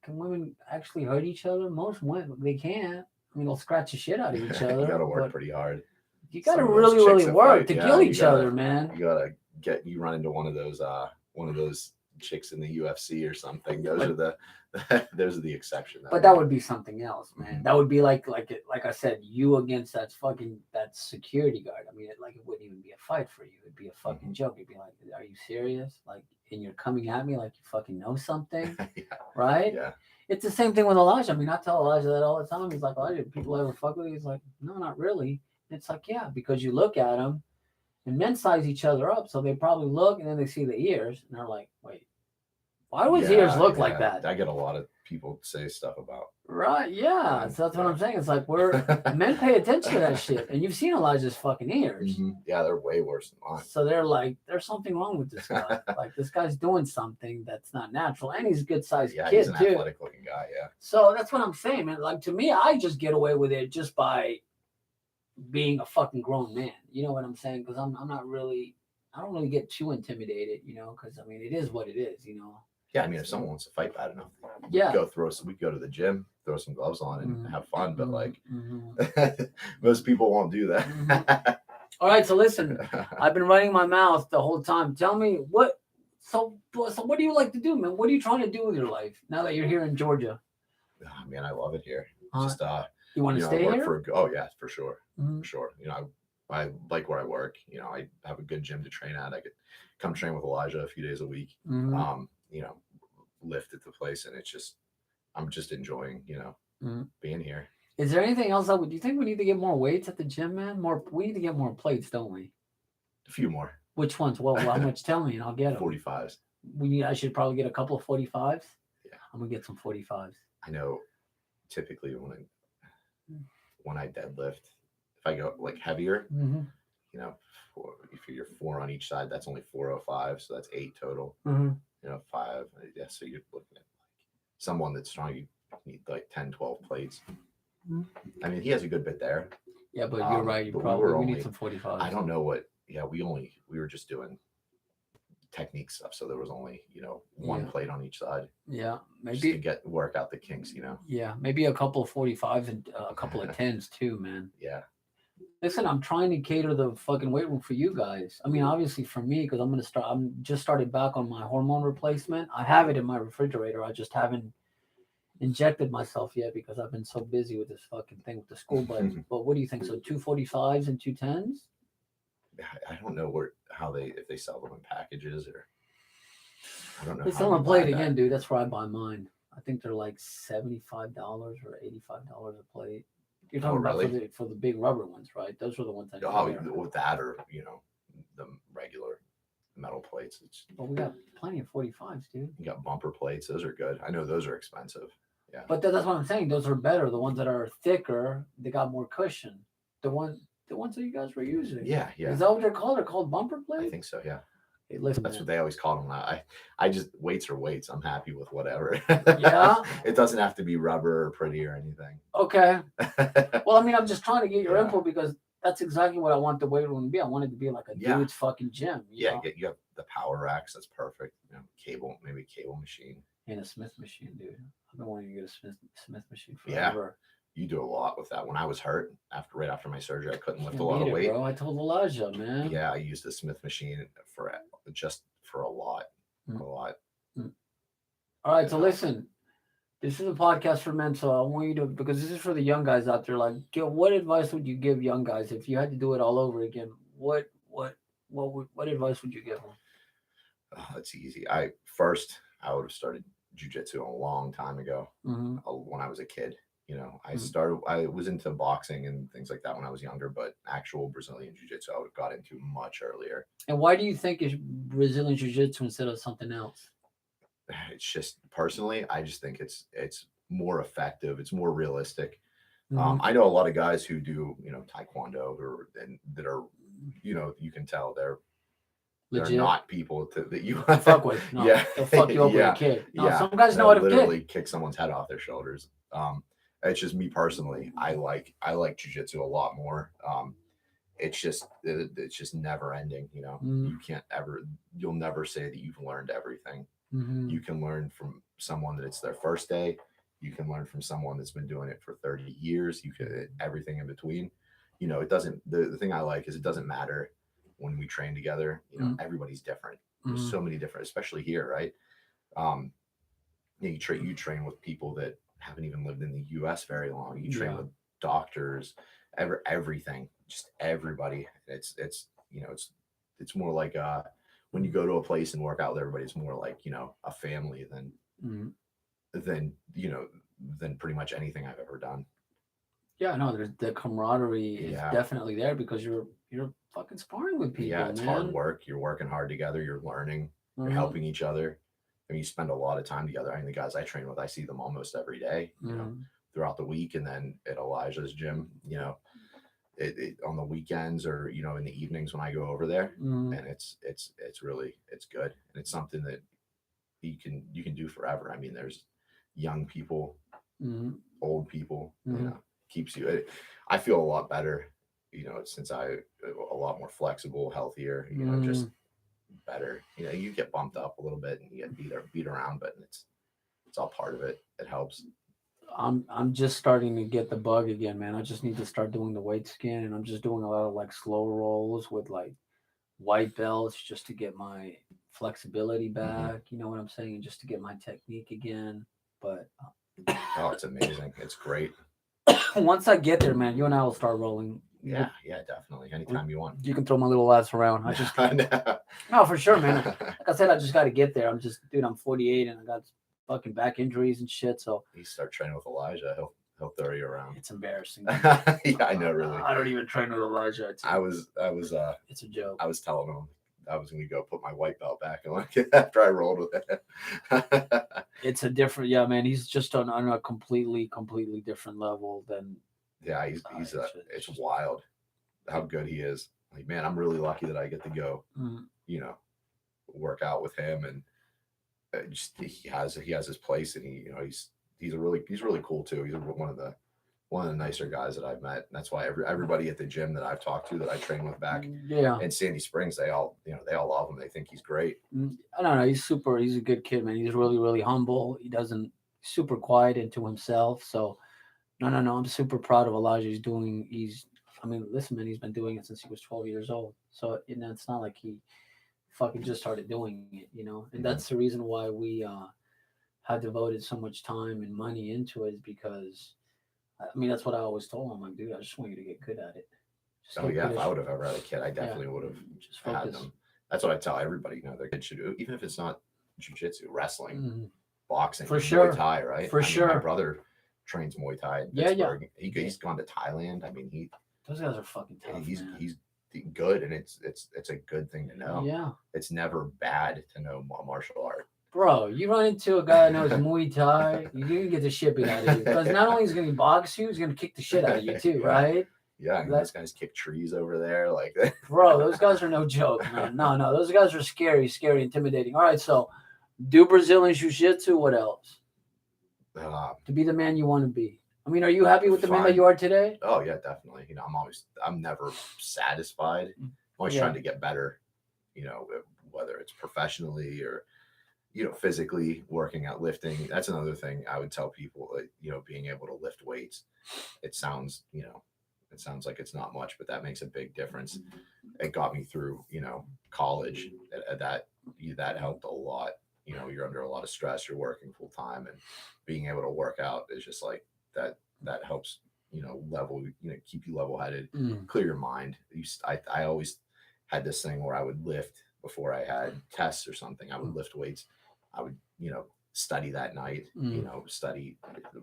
can women actually hurt each other? Most women, they can't. I mean, they'll scratch the shit out of each other. You got to work pretty hard. You got to really, really work to kill each other, man. You got to run into one of those chicks in the UFC or something. Those are the exception. But that would be something else, man. That would be like I said, you against that security guard. I mean, it wouldn't even be a fight for you. It'd be a fucking joke. It'd be like, are you serious? Like, and you're coming at me like you fucking know something, right? Yeah. It's the same thing with Elijah. I mean, I tell Elijah that all the time. He's like, Elijah, people ever fuck with you? He's like, no, not really. And it's like, yeah, because you look at them, and men size each other up, so they probably look, and then they see the ears, and they're like, wait, why do his ears look like that? I get a lot of people say stuff about. Right, yeah. So that's what I'm saying. It's like men pay attention to that shit. And you've seen Elijah's fucking ears. Mm-hmm. Yeah, they're way worse than mine. So they're like, there's something wrong with this guy. Like, this guy's doing something that's not natural. And he's a good sized kid, he's an too. athletic looking guy, yeah. So that's what I'm saying, man. Like, to me, I just get away with it just by being a fucking grown man. You know what I'm saying? Because I don't really get too intimidated, because, I mean, it is what it is, Yeah, I mean, if someone wants to fight bad enough, we go to the gym, throw some gloves on, and have fun. But most people won't do that. All right, so listen, I've been running my mouth the whole time. Tell me what. So what do you like to do, man? What are you trying to do with your life now that you're here in Georgia? Oh, man, I love it here. Just you want to stay here? Oh yeah, for sure, for sure. I like where I work. I have a good gym to train at. I could come train with Elijah a few days a week. Lift at the place, and I'm just enjoying being here. Is there anything else do you think we need to get more weights at the gym, man? We need to get more plates, don't we? A few more. Which ones? Well, how much? Tell me and I'll get them. 45s. I should probably get a couple of 45s. Yeah, I'm gonna get some 45s. I know typically when I deadlift, if I go like heavier, if you're 4 on each side, that's only 405, so that's 8 total. 5. Yeah, so you're looking at someone that's strong. You need like 10, 12 plates. I mean, he has a good bit there. Yeah, but you're right. We need some 45s. I don't know what. Yeah, we were just doing technique stuff, so there was only one plate on each side. Yeah, maybe just to work out the kinks. Yeah, maybe a couple of 45s and a couple of 10s too, man. Yeah. Listen, I'm trying to cater the fucking weight room for you guys. I mean, obviously for me, because I'm just started back on my hormone replacement. I have it in my refrigerator. I just haven't injected myself yet because I've been so busy with this fucking thing with the school. But what do you think? So 2 45s and 2 10s? I don't know if they sell them in packages or I don't know. They sell them plate again, dude. That's where I buy mine. I think they're like $75 or $85 a plate. You're talking about for the big rubber ones, right? Those are the ones with that or the regular metal plates. Well, we got plenty of 45s, dude. You got bumper plates. Those are good. I know those are expensive. Yeah. But that's what I'm saying. Those are better. The ones that are thicker, they got more cushion. The ones that you guys were using. Yeah. Is that what they're called? They're called bumper plates? I think so, yeah. Hey, listen, that's what they always call them. I just weights are weights. I'm happy with whatever. Yeah. It doesn't have to be rubber or pretty or anything. Okay. Well, I mean, I'm just trying to get your input because that's exactly what I want the weight room to be. I want it to be like a dude's fucking gym. You know? You have the power racks. That's perfect. Cable machine. And a Smith machine, dude. I've been wanting to get a Smith machine forever. You do a lot with that. When I was hurt right after my surgery, I couldn't lift a lot of weight. Bro, I told Elijah, man. Yeah, I used the Smith machine for a lot. A lot. All right, so listen. This is a podcast for men, so I want you to, because this is for the young guys out there. Like, what advice would you give young guys if you had to do it all over again? What advice would you give them? Oh, that's easy. I first I would have started jujitsu a long time ago, Mm-hmm. when I was a kid. You know, Mm-hmm. I was into boxing and things like that when I was younger, but actual Brazilian jiu-jitsu I would have got into much earlier. And why do you think it's Brazilian Jiu Jitsu instead of something else? It's just personally, I just think it's more effective. It's more realistic. Mm-hmm. I know a lot of guys who do, taekwondo, or and that are, you can tell they're Legit not people that you to fuck with. No, yeah, they'll fuck you up with a yeah, kick. No, yeah. some guys know how They'll to kick. literally kick someone's head off their shoulders. It's just me personally. I like jujitsu a lot more. It's just never ending. Mm-hmm. You'll never say that you've learned everything. Mm-hmm. You can learn from someone that it's their first day. You can learn from someone that's been doing it for 30 years. You could everything in between. It doesn't the thing I like is it doesn't matter when we train together. Everybody's different. There's Mm-hmm. so many different, especially here, right? Um, you train with people that haven't even lived in the US very long. You train Yeah. with doctors, everything, just everybody. It's more like when you go to a place and work out with everybody, it's more like a family Mm-hmm. than you know than pretty much anything I've ever done. Yeah, no, there's the camaraderie is Yeah, definitely there because you're fucking sparring with yeah, people, it's hard man. work. You're working hard together. You're learning. You're Mm-hmm. helping each other. I mean, you spend a lot of time together. I mean, the guys I train with, I see them almost every day. Mm-hmm. Throughout the week, and then at Elijah's gym. On the weekends, or in the evenings when I go over there, Mm-hmm. and it's really it's good, and it's something that you can do forever. I mean, there's young people, Mm-hmm. old people. Mm-hmm. Keeps you. I feel a lot better. Since a lot more flexible, healthier. Mm-hmm. Just better. You get bumped up a little bit and you get beat around, but it's all part of it. It helps. I'm just starting to get the bug again, man. I just need to start doing the weight scan, and I'm just doing a lot of like slow rolls with like white belts just to get my flexibility Hmm. back. You know what I'm saying? Just to get my technique again. But Oh, it's amazing. It's great. once I get there, man, you and I will start rolling. Yeah, yeah, definitely. We- Anytime you want. You can throw my little ass around. I just No. no, for sure, man. Like I said, I just got to get there. I'm just, dude. I'm 48 and I got fucking back injuries and shit. So You start training with Elijah, he'll throw you around. it's embarrassing. Yeah, I know, really. I don't even train with Elijah. It's a joke. I was telling him I was gonna go put my white belt back and like after I rolled with it. It's a different, yeah, man. He's just on a completely different level than. Yeah, he's It's it's just, wild how good he is. Like, man, I'm really lucky that I get to go, mm, you know, work out with him, and just he has his place, and he's really cool too. He's one of the nicer guys that I've met. And that's why everybody at the gym that I've talked to that I train with back yeah. in Sandy Springs, they all love him. They think he's great. I don't know. He's a good kid, man. He's really humble. He doesn't super quiet into himself. So no. I'm super proud of Elijah. I mean, listen, man. He's been doing it since he was 12 years old. So it's not like he fucking just started doing it, you know. And that's Hmm. the reason why we have devoted so much time and money into it, is because I mean that's what I always told him. I'm like, dude, I just want you to get good at it. Just Oh get yeah, good if at I shit. would have ever had a kid, I Yeah, definitely would have just had focus. them. That's what I tell everybody. Their kids should do, even if it's not jujitsu, wrestling, Mhm. boxing, For Muay sure, Thai. Right? for I mean, my sure. brother trains Muay Thai in Yeah. Pittsburgh. Yeah. He's gone to Thailand. I mean, Those guys are fucking tough, he's man. he's good, and it's a good thing to know. Yeah. It's never bad to know martial art. Bro, you run into a guy that knows Muay Thai, you can get the shit beat out of you. Because not only is he going to box you, he's going to kick the shit out of you too, Yeah. right? Yeah, and Like, those guys kick trees over there, like bro, those guys are no joke, man. No. Those guys are scary, intimidating. All right, so do Brazilian Jiu Jitsu. What else? uh, To be the man you want to be. I mean, are you happy with the man that fine. you are today? Oh yeah, definitely. I'm never satisfied. I'm always Yeah. trying to get better. Whether it's professionally or physically working out, lifting. That's another thing I would tell people. Like, being able to lift weights. It sounds it sounds like it's not much, but that makes a big difference. It got me through college. That helped a lot. You're under a lot of stress. You're working full time, and being able to work out is just like that. That helps. Keep you level headed, Mm. clear your mind. I always had this thing where I would lift before I had tests or something. I would lift weights. I would, study that night,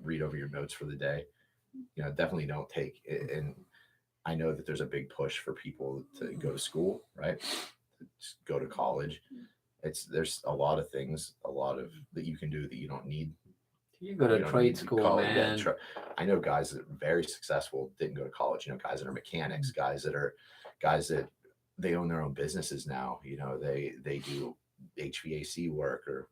read over your notes for the day. Definitely don't take it. And I know that there's a big push for people to go to school, right? To just go to college. There's a lot of things, a lot of that you can do that you don't need. You go to You don't trade need school, college. Yeah, man. I know guys that are very successful didn't go to college. Guys that are mechanics, guys that they own their own businesses now. They do HVAC work or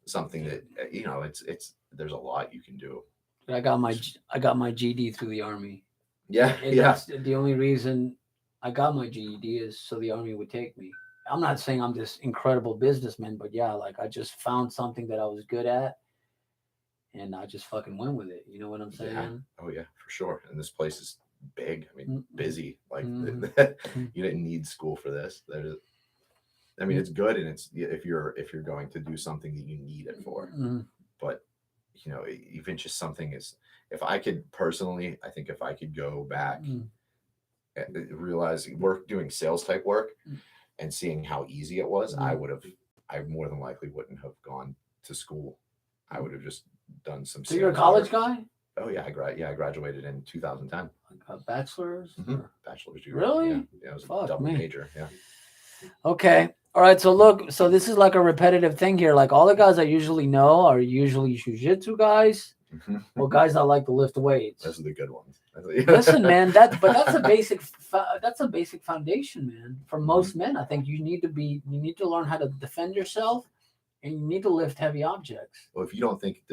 something that it's there's a lot you can do. I got my GD through the Army. Yeah, And yeah. that's the only reason I got my GED is so the Army would take me. I'm not saying I'm this incredible businessman, but yeah, like I just found something that I was good at and I just fucking went with it. You know what I'm saying? Yeah. Oh yeah, for sure. And this place is big. I mean, busy. Like Mm-hmm. you didn't need school for this. I mean, it's good, and it's if you're going to do something that you need it for. Mm-hmm. But even just something is. If I could personally, I think if I could go back, realizing doing sales type work, and seeing how easy it was, I more than likely wouldn't have gone to school. I would have just done some. So you're a college guy? Oh yeah, I graduated in 2010. A bachelor's? Bachelor's degree. Really? Yeah, it was a double major. Yeah. Okay. All right. So look, so this is like a repetitive thing here. Like all the guys I usually know are usually jiu-jitsu guys or guys that like to lift weights. Those are the good ones. Listen, man, that's a basic foundation, man. For most men, I think you need to learn how to defend yourself and you need to lift heavy objects. Well, if you don't think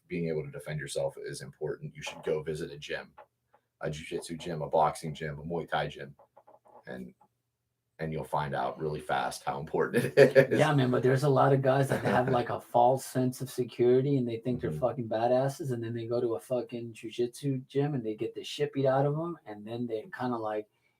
being able to defend yourself is important, you should go visit a gym, a jiu-jitsu gym, a boxing gym, a Muay Thai gym, and you'll find out really fast how important it is. Yeah, man, but there's a lot of guys that have like a false sense of security and they think they're fucking badasses, and then they go to a fucking jiu-jitsu gym and they get the shit beat out of them, and then they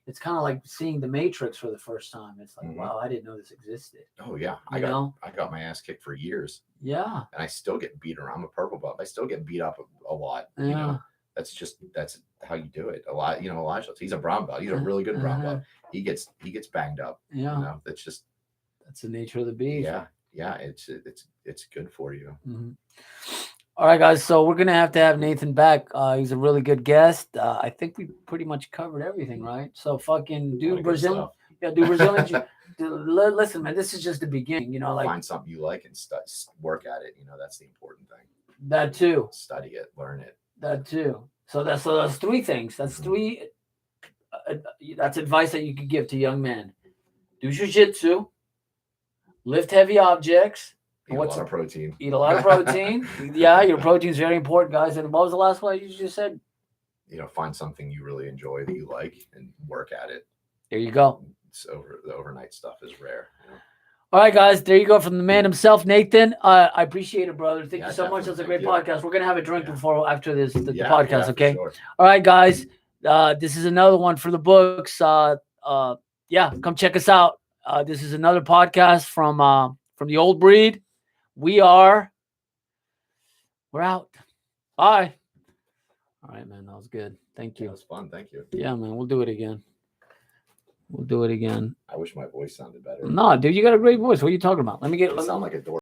it's kind of like seeing the Matrix for the first time. It's like, wow, I didn't know this existed. Oh yeah, I got my ass kicked for years. Yeah, and I still get beat around. I'm a purple belt. I still get beat up a lot. Yeah. That's how you do it. A lot. Elijah, he's a brown belt. He's a really good brown belt. He gets banged up. Yeah, that's the nature of the beast. Yeah. It's good for you. Mm-hmm. All right, guys. So we're gonna have to have Nathan back. He's a really good guest. I think we pretty much covered everything, right? So fucking do Brazilian. Yeah, do Brazilian. Listen, man, this is just the beginning. Like find something you like and work at it. That's the important thing. That too. Study it, learn it. That too. So that's three things. That's three. That's advice that you could give to young men. Do jiu-jitsu. Lift heavy objects. Eat a lot of protein. Eat a lot of protein. Yeah, your protein is very important, guys. And what was the last one you just said? Find something you really enjoy that you like and work at it. There you go. The overnight stuff is rare. All right, guys. There you go from the man himself, Nathan. I appreciate it, brother. Thank you so much. That's a great podcast. We're gonna have a drink after the podcast. Okay. Sure. All right, guys. This is another one for the books. Come check us out. This is another podcast from the Old Breed. We're out. Bye. All right, man. That was good. Thank you. That was fun. Thank you. Yeah, man. We'll do it again. I wish my voice sounded better. No, dude, you got a great voice. What are you talking about? Let me sound like a door.